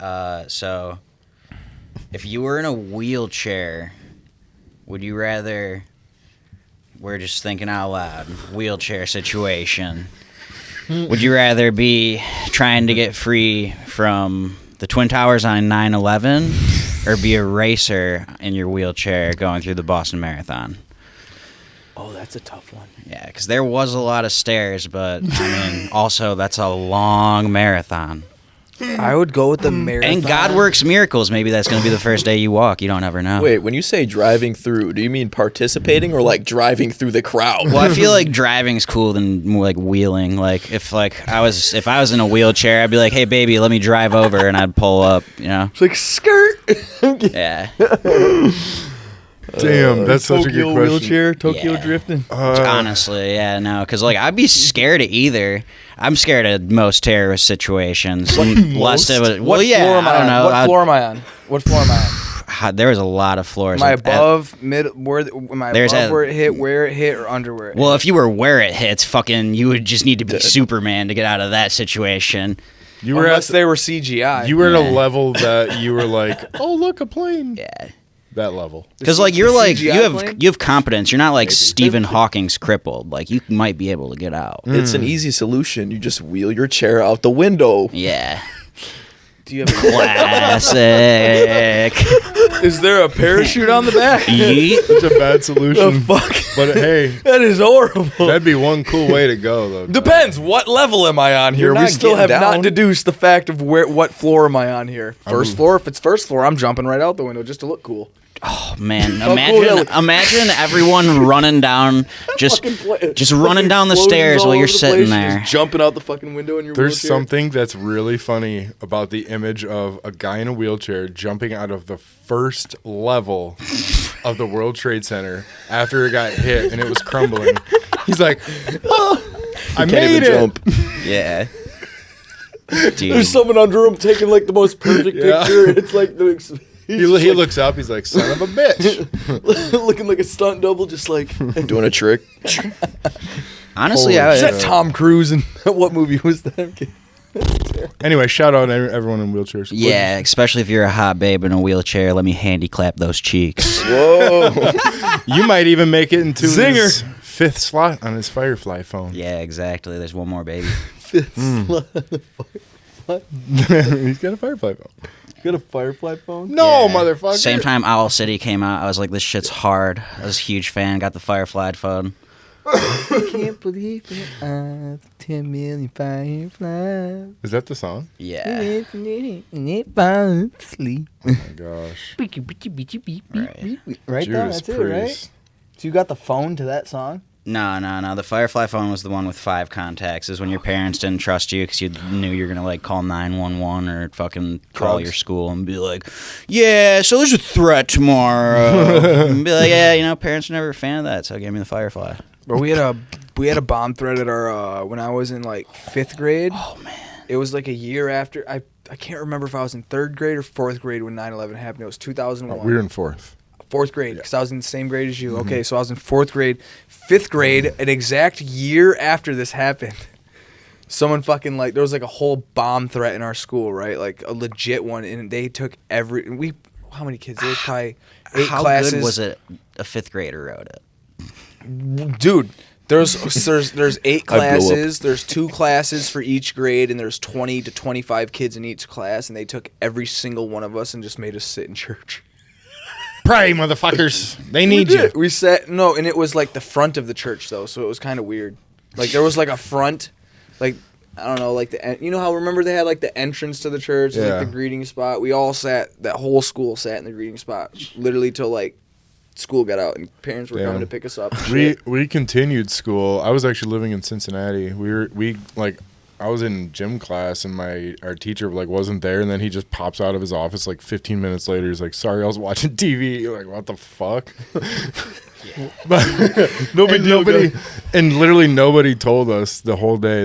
So, if you were in a wheelchair, would you rather? We're just thinking out loud. Wheelchair situation. Would you rather be trying to get free from the Twin Towers on 9/11, or be a racer in your wheelchair going through the Boston Marathon? Oh, that's a tough one. Yeah, because there was a lot of stairs, but I mean, also that's a long marathon. I would go with the marathon. And God works miracles. Maybe that's going to be the first day you walk. You don't ever know. Wait, when you say driving through, do you mean participating or like driving through the crowd? Well, I feel like driving's cool than more like wheeling. Like if I was in a wheelchair, I'd be like, "Hey, baby, let me drive over," and I'd pull up. You know? It's like skirt. Yeah. Damn, that's such a good Tokyo question. wheelchair, Tokyo Yeah. drifting. Honestly, yeah, no, because like I'd be scared of either. I'm scared of most terrorist situations. Unless it was, well, yeah, floor am I don't know. What floor am I on? What floor am I on? There was a lot of floors. Am I Like, above, mid, where? Am I There's above a- where it hit, or under where it well, hit? if you were where it hits, fucking, you would just need to be Superman to get out of that situation. You were Unless at they were CGI. you were at Yeah. a level that you were like, oh look, a plane. Yeah. That level. Because like you're like CGI plane? you have competence. You're not like Stephen Hawking's crippled. Like you might be able to get out. It's an easy solution. You just wheel your chair out the window. Yeah. Do you have Classic. Is there a parachute on the back? Yeet. It's a bad solution. Fuck. But hey, That is horrible. that'd be one cool way to go though. Depends. What level am I on here? You're We not still have getting not down. deduced the fact of what floor am I on here. First floor. If it's first floor, I'm jumping right out the window just to look cool. Oh man, cool imagine everyone running down, just running down the Explosions stairs all while you're over the sitting place, there. just jumping out the fucking window in your There's wheelchair. something that's really funny about the image of a guy in a wheelchair jumping out of the first level of the World Trade Center after it got hit and it was crumbling. He's like, oh, I Can't made even it. jump. Yeah. There's Dude. someone under him taking like the most perfect Yeah. picture. It's like He looks up. He's like, son of a bitch. looking like a stunt double, just like. Doing a trick. Honestly, Is that Tom Cruise? And what movie was that? Anyway, shout out to everyone in wheelchairs. yeah, especially if you're a hot babe in a wheelchair, let me handy clap those cheeks. Whoa. You might even make it into Zinger. his fifth slot on his Firefly phone. Yeah, exactly. There's one more, baby. He's got a Firefly phone. Got a Firefly phone? No, Yeah. motherfucker. Same time Owl City came out, I was like, this shit's hard. I was a huge fan. Got the Firefly phone. I can't believe it. 10 million fireflies. Is that the song? Yeah. Sleep. Oh my gosh. Right. Right there, Judas that's it, right? Priest. So you got the phone to that song? No. The Firefly phone was the one with 5 contacts. Is when your parents didn't trust you because you knew you were going to like call 911 or fucking call Drugs. your school and be like, yeah, so there's a threat tomorrow. And be like, yeah, parents were never a fan of that, so gave me the Firefly. Bro, we had a bomb threat at our when I was in like 5th grade. Oh, man. It was like a year after. I can't remember if I was in 3rd grade or 4th grade when 9/11 happened. It was 2001. We were in fourth. 4th grade, because I was in the same grade as you. Okay, so I was in 4th grade. 5th grade, an exact year after this happened, someone fucking like, there was like a whole bomb threat in our school, right? Like a legit one, and they took how many kids? There was probably 8 How classes. good was it a 5th grader wrote it? Dude, there's 8 blow up. classes. There's 2 classes for each grade, and there's 20 to 25 kids in each class, and they took every single one of us and just made us sit in church. Pray, motherfuckers. They need you. We sat and it was like the front of the church though, so it was kind of weird. Like there was like a front, like I don't know, like remember they had like the entrance to the church, and, Yeah. like the greeting spot. We all sat, that whole school sat in the greeting spot, literally till like school got out and parents were Damn. coming to pick us up. We continued school. I was actually living in Cincinnati. I was in gym class and our teacher like wasn't there, and then he just pops out of his office like 15 minutes later. He's like, "Sorry, I was watching TV." You're like, what the fuck? But literally nobody told us the whole day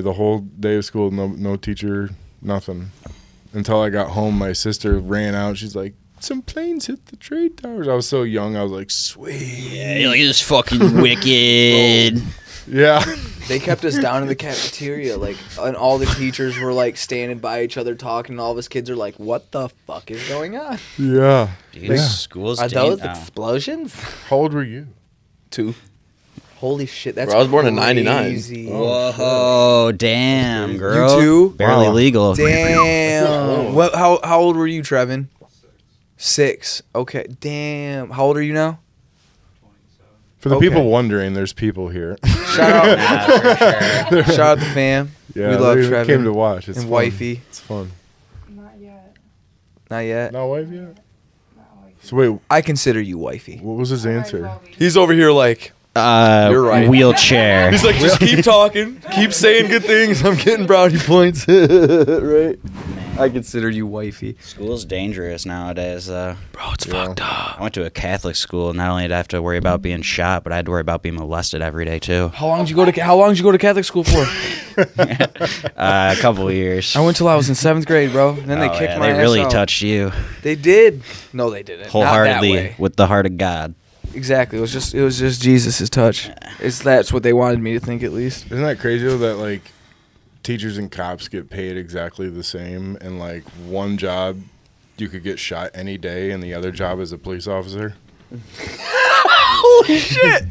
of school. No teacher, nothing. Until I got home, my sister ran out. She's like, "Some planes hit the trade towers." I was so young. I was like, "Sweet." Yeah, you're like, this is fucking wicked. Yeah. They kept us down in the cafeteria, like, and all the teachers were like standing by each other talking, and all of us kids are like, "What the fuck is going on? Yeah. Dude, school's Are those dangerous. explosions?" How old were you? 2. Holy shit, that's Bro, I was born in 99. crazy. Whoa, damn, girl. too? Barely Wow. legal. Damn. What? How old were you, Trevin? 6. Okay. Damn. How old are you now? For the Okay. people wondering, there's people here. Shout out. Yeah, for sure. Shout out the fam. Yeah, we love they Trevin came to watch. It's and fun. wifey. It's fun. Not yet. Not yet. Not wife yet? Not wifey. So wait, I consider you wifey. what was his answer? He's over here like, You're right. Wheelchair. he's like, just keep talking, keep saying good things. I'm getting brownie points, right? I consider you wifey. School's dangerous nowadays, though. Bro, it's fucked up. I went to a Catholic school. Not only did I have to worry about being shot, but I had to worry about being molested every day too. How long did you go to Catholic school for? A couple of years. I went till I was in 7th grade, bro. And then they kicked yeah, my they ass really out. touched you They did. No, they didn't. Not that wholeheartedly way. with the heart of God. Exactly. It was just Jesus' touch. That's what they wanted me to think, at least. Isn't that crazy though, that like teachers and cops get paid exactly the same, and like one job you could get shot any day, and the other job is a police officer? Holy shit!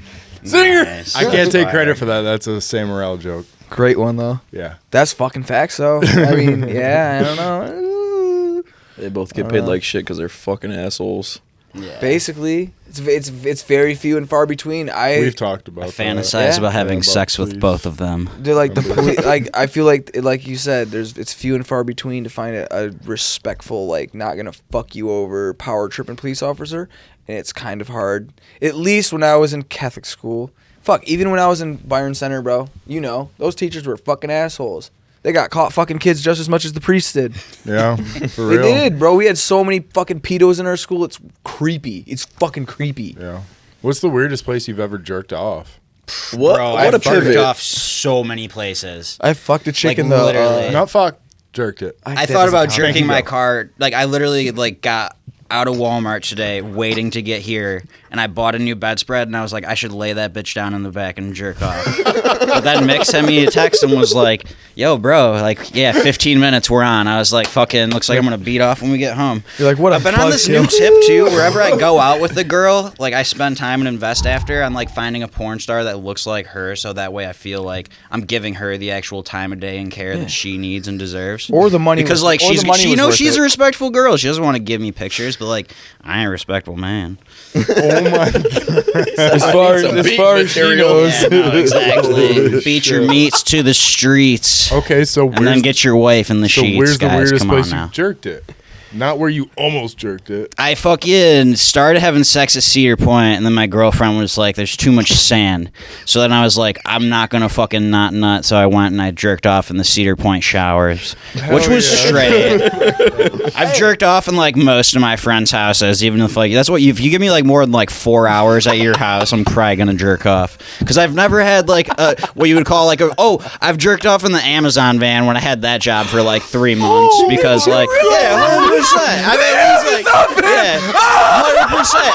Zinger! Nice. I can't take credit for that. That's a Sam Morril joke. Great one though. Yeah. That's fucking facts though. I mean, yeah, I don't know. they both get paid like shit because they're fucking assholes. Yeah. Basically, it's very few and far between. We've talked about I that. fantasize Yeah. about having about sex with police. both of them. They're like the like I feel like you said, it's few and far between to find a respectful, like, not gonna fuck you over, power tripping police officer, and it's kind of hard. At least when I was in Catholic school, even when I was in Byron Center, bro, you know, those teachers were fucking assholes. They got caught fucking kids just as much as the priests did. Yeah, for They real. did, bro. We had so many fucking pedos in our school. It's creepy. It's fucking creepy. Yeah. What's the weirdest place you've ever jerked off? What? Bro, what I've a jerked pivot. off so many places. I fucked a chick Like, in the. literally. Not fuck, jerked it. I thought about Spanky jerking my go. car. Like, I literally got out of Walmart today waiting to get here, and I bought a new bedspread, and I was like, I should lay that bitch down in the back and jerk off. But then Mick sent me a text and was like, yo, bro, like, yeah, 15 minutes, we're on. I was like, fucking, looks like I'm going to beat off when we get home. You're like, what a I've been on this new tip, too. Wherever I go out with a girl, like, I spend time and invest after. I'm, like, finding a porn star that looks like her, so that way I feel like I'm giving her the actual time of day and care that she needs and deserves. Or the money. Because, was, like, or the money she was knows worth she's it. a respectful girl. She doesn't want to give me pictures, but, like, I ain't a respectful man. Oh my god. as far as she knows. Yeah, no, exactly. Beat your meats to the streets. Okay, so And then get your wife in the sheets, where's the guys. weirdest Come place on now. you jerked it? Not where you almost jerked it. I fucking started having sex at Cedar Point, and then my girlfriend was like, there's too much sand. So then I was like, I'm not going to fucking not nut. So I went and I jerked off in the Cedar Point showers, which was yeah. straight. I've jerked off in like most of my friends' houses, even if like, that's what if you give me like more than like 4 hours at your house, I'm probably going to jerk off. Because I've never had like what you would call like, I've jerked off in the Amazon van when I had that job for like 3 months. Because like, yeah, 100%. I mean, it was like, yeah, 100%.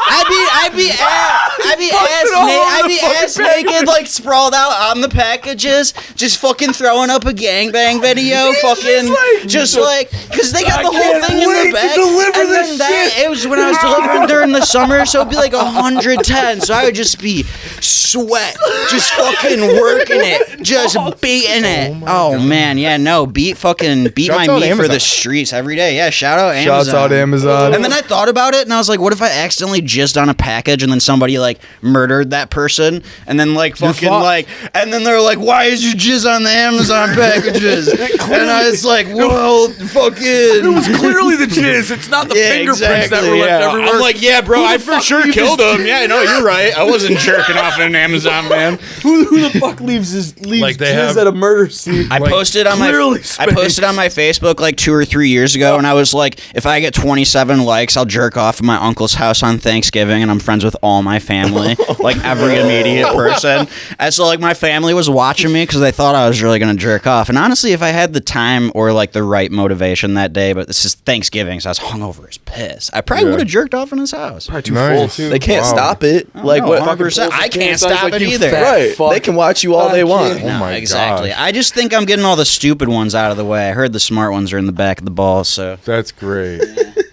I'd be ass naked, like sprawled out on the packages, just fucking throwing up a gangbang video, fucking, just like, because they got the whole thing in the back. And then it was when I was delivering during the summer, so it'd be like 110. So I would just be sweat, just fucking working it, just beating it. Oh man, yeah, no, beat Shouts my out meat for Amazon. the streets every day. Yeah, shout out Amazon. Shouts out Amazon. And then I thought about it, and I was like, what if I accidentally jizzed on a package, and then somebody like murdered that person, and then like fucking like, and then they're like, why is your jizz on the Amazon packages? And I was like, well, fucking. It was clearly the jizz. It's not the fingerprints that were left everywhere. I'm like, yeah, bro, I for sure killed him. Yeah, no, you're right. I wasn't jerking off in an Amazon man. who the fuck leaves Like they jizz have- at a murder scene? I posted on my clearly Facebook like 2 or 3 years ago, and I was like, if I get 27 likes, I'll jerk off at my uncle's house on Thanksgiving, and I'm friends with all my family, like every immediate person. And so like my family was watching me because they thought I was really gonna jerk off. And honestly, if I had the time or like the right motivation that day, but this is Thanksgiving, so I was hungover as piss, I probably would have jerked off in his house. Probably too Nice. full too. They can't Wow. stop it. Like No, what? 100%. I can't Sounds stop like it you either. fat Right. fuck. They can watch you all they want. Oh my Exactly. gosh. I just think I'm getting all the stupid ones out of the way. I heard the smart ones are in the back of the ball, so. That's great.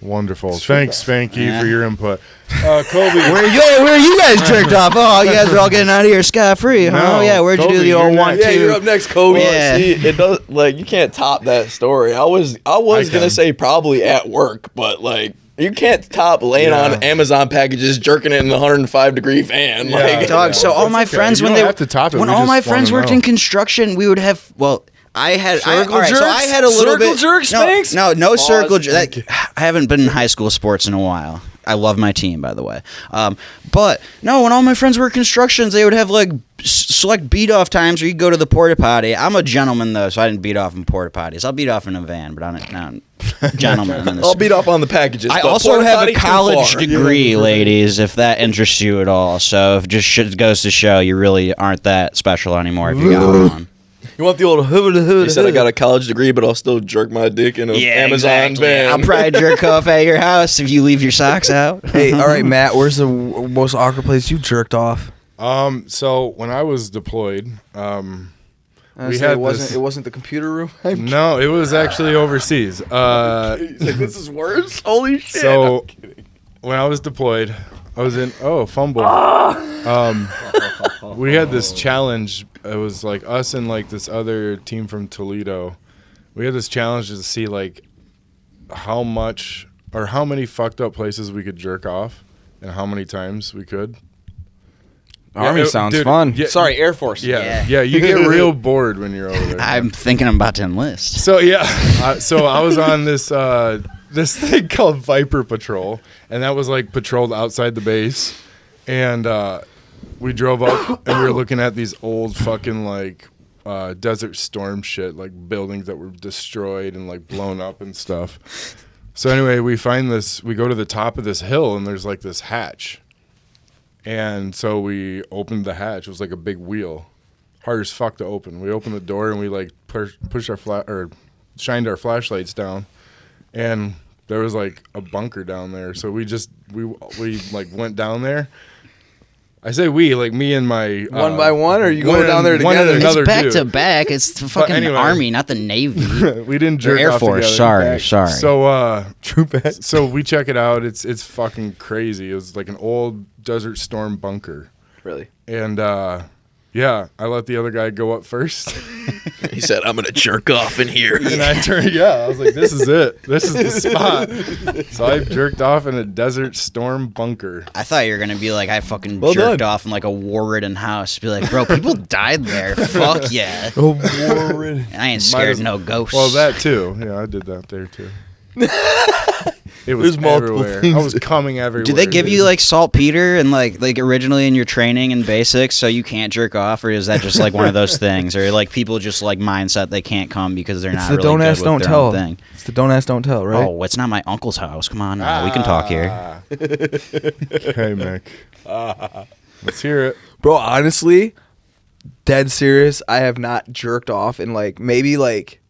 Wonderful. Thanks, Spanky, Yeah. for your input. Koby, Where you guys jerked off? Oh, you guys are all getting out of here scot-free, huh? No, Oh, yeah, where'd you Kobe, do the you're old next. 1-2? Yeah, you're up next, Kobe. Yeah. See, it does like you can't top that story. I was I gonna can. say probably at work, but like you can't top laying Yeah. on Amazon packages, jerking it in the 105-degree fan. Yeah. Like, Dog, so all That's my okay. friends You when don't they have to top it. when We all just my wanna friends worked know. in construction, we would have I had Circle all right, so jerks? I had a little Circle bit jerk, Spanks? No circle jerk. I haven't been in high school sports in a while. I love my team, by the way. But no, when all my friends were constructions, they would have like select beat off times where you go to the porta potty. I'm a gentleman though, so I didn't beat off in porta potties. I'll beat off in a van, but I'm a gentleman. I'll beat off on the packages. I but also porta have potty a too college far. degree, ladies, if that interests you at all. So if just shit goes to show, you really aren't that special anymore if you got one. You want the old He said I got a college degree, but I'll still jerk my dick in a Amazon van. I'll probably jerk off at your house if you leave your socks out. Hey, all right, Matt. Where's the most awkward place you jerked off? So when I was deployed, we had it wasn't the computer room. No, it was actually overseas. He's like, this is worse. Holy shit! So when I was deployed, I was in fumble. We had this challenge. It was like us and like this other team from Toledo. We had this challenge to see like how much or how many fucked up places we could jerk off and how many times we could. Army sounds fun. Yeah, Sorry, Air Force. Yeah, you get real bored when you're over there. I'm thinking I'm about to enlist. So so I was on this this thing called Viper Patrol, and that was like patrolled outside the base, and we drove up and we were looking at these old fucking like Desert Storm shit, like buildings that were destroyed and like blown up and stuff. So anyway, we go to the top of this hill and there's like this hatch. And so we opened the hatch. It was like a big wheel. Hard as fuck to open. We opened the door and we like pushed our shined our flashlights down. And there was like a bunker down there. So we like went down there. I say we, like me and my one by one, or you going down there together? It's back dude. to back. It's the fucking anyway, Army, not the Navy. We didn't jerk Air off Force. together. Sorry. So True back. so we check it out. It's fucking crazy. It was like an old Desert Storm bunker. Really? And yeah, I let the other guy go up first. He said, "I'm gonna jerk off in here." And I turned, I was like, this is it. This is the spot. So I jerked off in a Desert Storm bunker. I thought you were gonna be like, I fucking Well jerked done. off in like a war-ridden house. Be like, bro, people died there. Fuck yeah. I ain't scared of no ghosts. Well, that too. Yeah, I did that there too. It was There's multiple everywhere. things. I was coming everywhere. Did they give dude. you like saltpeter and like originally in your training and basics so you can't jerk off, or is that just like one of those things, or like people just like mindset they can't come because they're not the really don't good ask, with don't their tell own thing? It's the don't ask, don't tell, right? Oh, it's not my uncle's house. Come on, now. We can talk here. Hey, Mick. Let's hear it. Bro, honestly, dead serious, I have not jerked off in like maybe like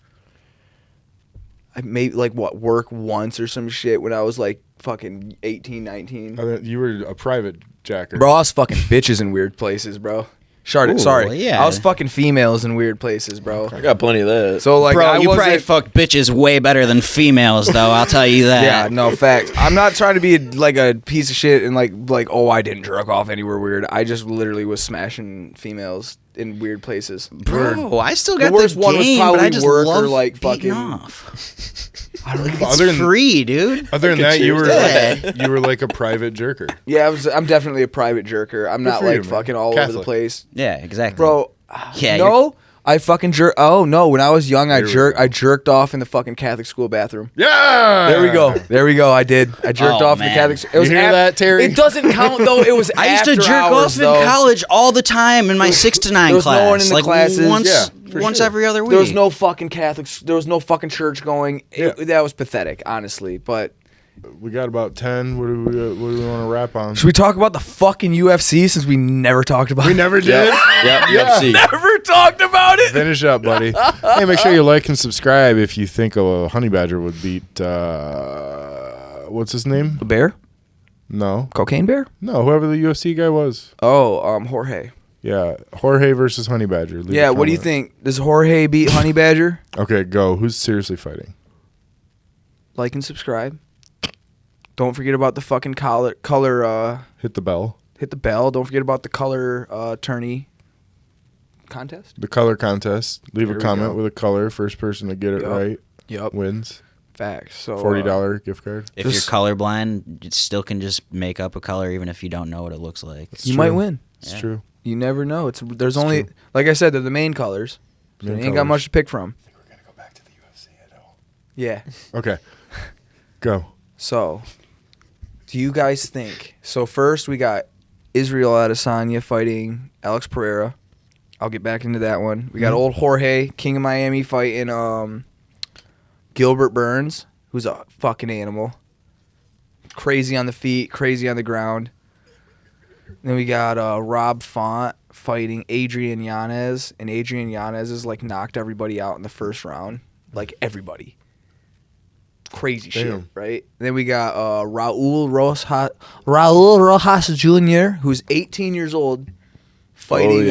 work once or some shit when I was like fucking 18, 19. You were a private jacker. Bro, I was fucking bitches in weird places, bro. Ooh, Sorry. yeah. I was fucking females in weird places, bro. I got plenty of that. So like, Bro, I you probably wasn't. fuck bitches way better than females, though. I'll tell you that. Yeah, no facts. I'm not trying to be like a piece of shit and like oh, I didn't jerk off anywhere weird. I just literally was smashing females in weird places. Bro, I still got The worst the one was game, but probably I just work or, love like, beating fucking- off. Other It's than free, dude. other than that, you were Yeah. you were like a private jerker. Yeah, I'm definitely a private jerker. I'm not for you, like man. fucking all over the Catholic. place, Yeah, exactly. bro. Yeah, no, I fucking jerk. Oh no, when I was young, Here we go. I jerked off in the fucking Catholic school bathroom. Yeah. There we go. I did. I jerked Oh, off in the man. Catholic. It was You hear that, Terry? It doesn't count though. It was. I used to after jerk hours, off in though. college all the time in my 6 to 9 There was class. no one in the like classes. once, Yeah, for once sure. every other week. There was no fucking Catholics. There was no fucking church going. Yeah. That was pathetic, honestly. But We got about 10. What do we want to wrap on? should we talk about the fucking UFC since we never talked about We it? never did. Yep, UFC. Never talked about it. Finish up, buddy. Hey, make sure you like and subscribe if you think a honey badger would beat what's his name? A bear? No, Cocaine bear? no, whoever the UFC guy was. Oh, Jorge. Yeah, Jorge versus honey badger. Leave a Yeah, what do you comment. think? Does Jorge beat Honey Badger? Okay, go. Who's seriously fighting? Like and subscribe. Don't forget about the fucking color Hit the bell. hit the bell. Don't forget about the color tourney contest. The color contest. Leave There a we comment go. with a color. First person to get it Yup. right Yep. wins. Facts. So $40 gift card. if just- you're colorblind, you still can just make up a color even if you don't know what it looks like. It's you true. might win. It's Yeah. true. You never know. There's only like I said, they're the main colors. So they ain't got much to pick from. I think we're gonna go back to the UFC. I know. Yeah. Okay. Go. So, do you guys think? So first we got Israel Adesanya fighting Alex Pereira. I'll get back into that one. We got old Jorge, King of Miami, fighting Gilbert Burns, who's a fucking animal. Crazy on the feet, crazy on the ground. Then we got Rob Font fighting Adrian Yanez, and Adrian Yanez has like knocked everybody out in the first round, like everybody. Crazy shit, right? Then we got Raul Rojas Jr., who's 18 years old, fighting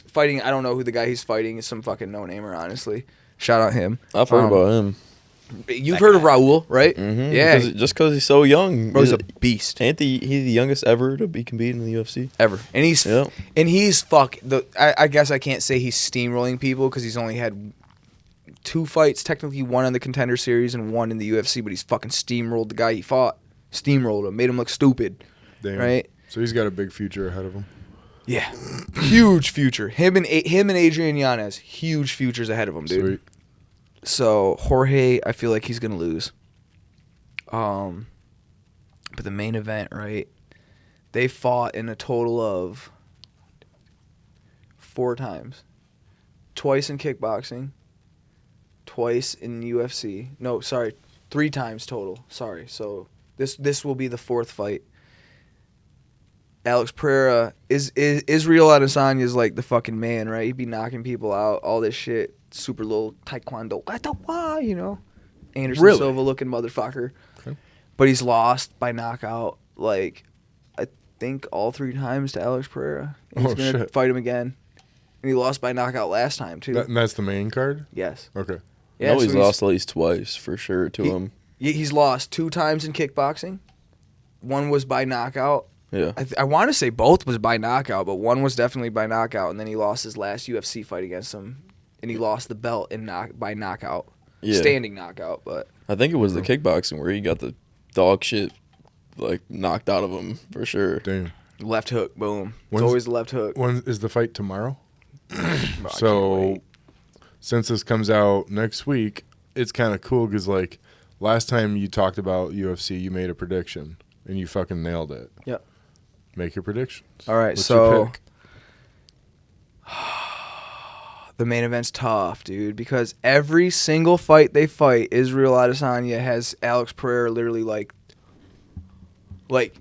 fighting. I don't know who the guy he's fighting is. Some fucking no namer, honestly. Shout out him. I've heard about him. You've heard of Raul, right? Mm-hmm. Yeah, Just because he's so young, bro, he's a beast. Ain't he's the youngest ever to be competing in the UFC Ever, and he's I guess I can't say he's steamrolling people because he's only had 2 fights, technically 1 in the Contender Series and 1 in the UFC, but he's fucking steamrolled the guy he fought. Steamrolled him, made him look stupid. Damn. Right? So he's got a big future ahead of him. Yeah, huge future. Him and Adrian Yanez, huge futures ahead of him, dude. Sweet. So Jorge, I feel like he's gonna lose. But the main event, right? They fought in a total of 4 times, twice in kickboxing, twice in UFC. No, sorry, 3 times total. Sorry. So this will be the 4th fight. Alex Pereira is Israel Adesanya is like the fucking man, right? He'd be knocking people out, all this shit. Super little taekwondo, you know, Anderson Silva looking motherfucker. Okay. But he's lost by knockout, like I think all 3 times to Alex Pereira. And he's gonna fight him again, and he lost by knockout last time too. And that's the main card. Yes. Okay. Yeah, he's lost at least twice for sure to him. He's lost 2 times in kickboxing. 1 was by knockout. Yeah. I want to say both was by knockout, but 1 was definitely by knockout, and then he lost his last UFC fight against him. And he lost the belt by knockout. Yeah. Standing knockout, but I think it was the kickboxing where he got the dog shit like knocked out of him for sure. Damn. Left hook, boom. It's always the left hook. When is the fight tomorrow? Bro, So since this comes out next week, it's kind of cool because like last time you talked about UFC, you made a prediction and you fucking nailed it. Yep. Make your predictions. All right, What's your so pick? the main event's tough, dude, because every single fight they fight, Israel Adesanya has Alex Pereira literally like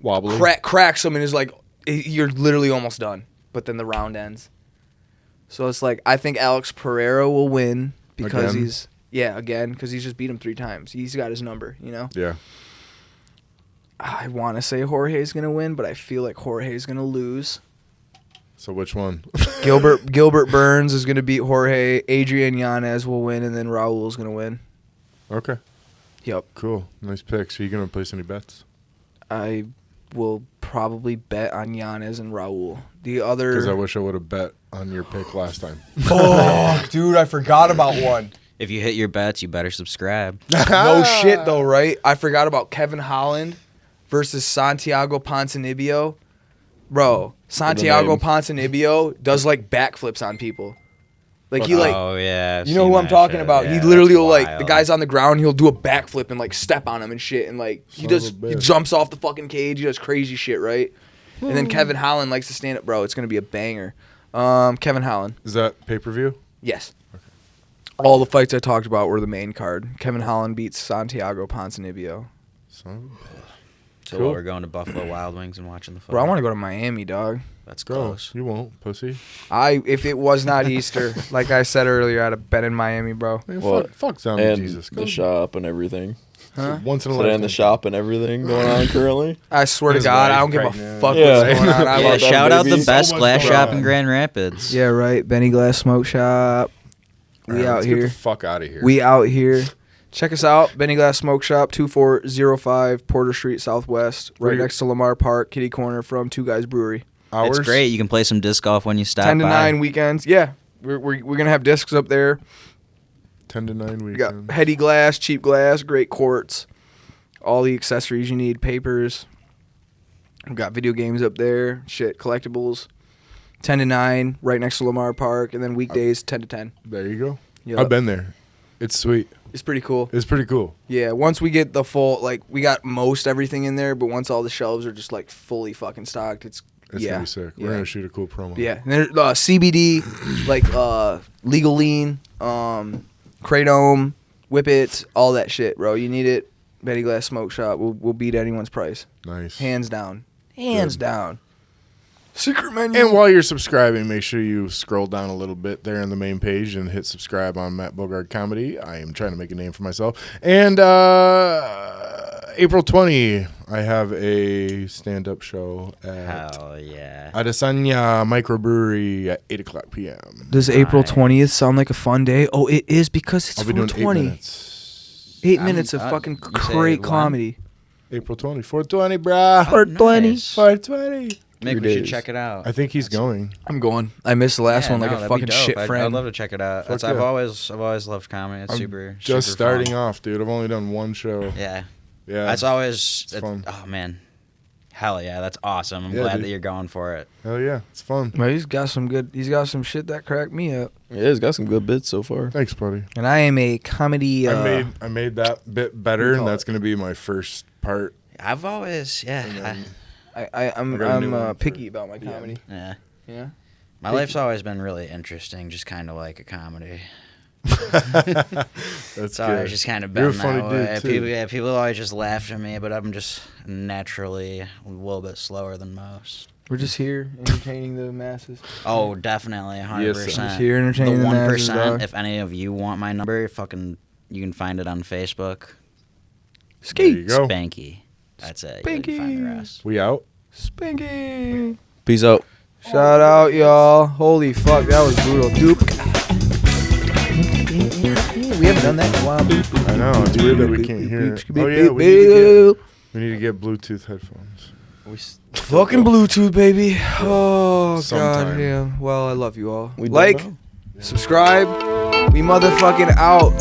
wobbly, cracks him and is like, you're literally almost done. But then the round ends. So it's like, I think Alex Pereira will win because Again? because he's just beat him 3 times. He's got his number, you know? Yeah. I want to say Jorge's going to win, but I feel like Jorge's going to lose. So which one? Gilbert Burns is going to beat Jorge. Adrian Yanez will win, and then Raul's going to win. Okay. Yep. Cool. Nice pick. So you gonna place any bets? I will probably bet on Yanez and Raul. The other... Because I wish I would have bet on your pick last time. Oh, dude, I forgot about one. If you hit your bets, you better subscribe. No shit, though, right? I forgot about Kevin Holland versus Santiago Ponzinibbio. Bro, Santiago Ponzinibbio does, like, backflips on people. Like, he, like... Oh, yeah. You know who I'm talking about. Yeah, he literally will, like... The guy's on the ground, he'll do a backflip and, like, step on him and shit. And, like, he jumps off the fucking cage. He does crazy shit, right? And then Kevin Holland likes to stand up. Bro, it's going to be a banger. Kevin Holland. Is that pay-per-view? Yes. Okay. All the fights I talked about were the main card. Kevin Holland beats Santiago Ponzinibbio. So we're going to Buffalo Wild Wings and watching the fight. Bro, I want to go to Miami, dog. That's Go. close. You won't, pussy. If it was not Easter, like I said earlier, I'd have been in Miami, bro. Man, Well, fuck zombie and Jesus. the shop and everything. Huh? Once in a So lifetime. and the shop and everything going on currently. I swear to His God, I wife don't give a pregnant. fuck Yeah. what's going on. I Yeah, love that. shout out the baby. best So much glass going shop on. in Grand Rapids. Yeah, right. Benny Glass Smoke Shop. We All right, out let's here. Get the fuck out of here. We out here. Check us out, Benny Glass Smoke Shop, 2405 Porter Street Southwest, right next to Lamar Park, kitty corner from Two Guys Brewery. Hours? It's great. You can play some disc golf when you stop 10 to by. 9 weekends. Yeah, we're gonna have discs up there. 10 to 9 We got weekends. heady glass, cheap glass, great courts, all the accessories you need, papers. We got video games up there, shit, collectibles. 10 to 9, right next to Lamar Park, and then weekdays 10 to 10. There you go. Yep. I've been there. It's sweet. It's pretty cool. It's pretty cool. Yeah, once we get the full, like, we got most everything in there, but once all the shelves are just, like, fully fucking stocked, it's It's yeah. gonna be sick. We're Yeah. gonna shoot a cool promo. Yeah, and there, CBD, like, legal lean, kratom, whippets, all that shit, bro. You need it. Betty Glass Smoke Shop. We'll beat anyone's price. Nice. Hands down. Hands Good. down. Secret menu. And while you're subscribing, make sure you scroll down a little bit there on the main page and hit subscribe on Matt Bogard Comedy. I am trying to make a name for myself. And April 20, I have a stand-up show at Hell yeah. Adesanya Microbrewery at 8 o'clock p.m. Does April 20th sound like a fun day? Oh, it is because it's I'll be doing 420. 8 minutes. 8 minutes of fucking you say great when? comedy. April 20, 420, brah. 420. Nice. 420. Mick, 3 we should days. check it out. I think he's going. I'm going. I missed the last Yeah, one like no, a that'd be fucking dope. shit I'd friend. love to check it out. Fuck I've yeah. always loved comedy. It's I'm super just super starting fun. off, dude. I've only done one show. Yeah. Yeah. That's always fun. Oh man. Hell yeah, that's awesome. I'm Yeah, glad dude. that you're going for it. Hell yeah. It's fun. Well, he's got some shit that cracked me up. Yeah, he's got some good bits so far. Thanks, buddy. And I am a comedy. I made that bit better, and call that's going to be my first part. I've always And yeah. then- I'm I got a new one picky for about my comedy. Yeah. Yeah. My life's always been really interesting, just kind of like a comedy. That's So I've good. just kind of You're a been funny that dude, way. too. People always just laugh at me, but I'm just naturally a little bit slower than most. We're just here entertaining the masses. Oh, definitely, 100%. Yes, sir. Just here entertaining The the masses, 1%, dog. if any of you want my number, you can find it on Facebook. There you go. Spanky. That's it. You can find the rest. We out. Spanky. Peace out. Shout out, y'all. Holy fuck, that was brutal. Dupe. We haven't done that in a while. I know. It's weird that we can't hear it. Oh, yeah. We need to get Bluetooth headphones. Fucking Bluetooth, baby. Oh, Sometime. god damn. Well, I love you all. We don't Like, know. subscribe. We motherfucking out.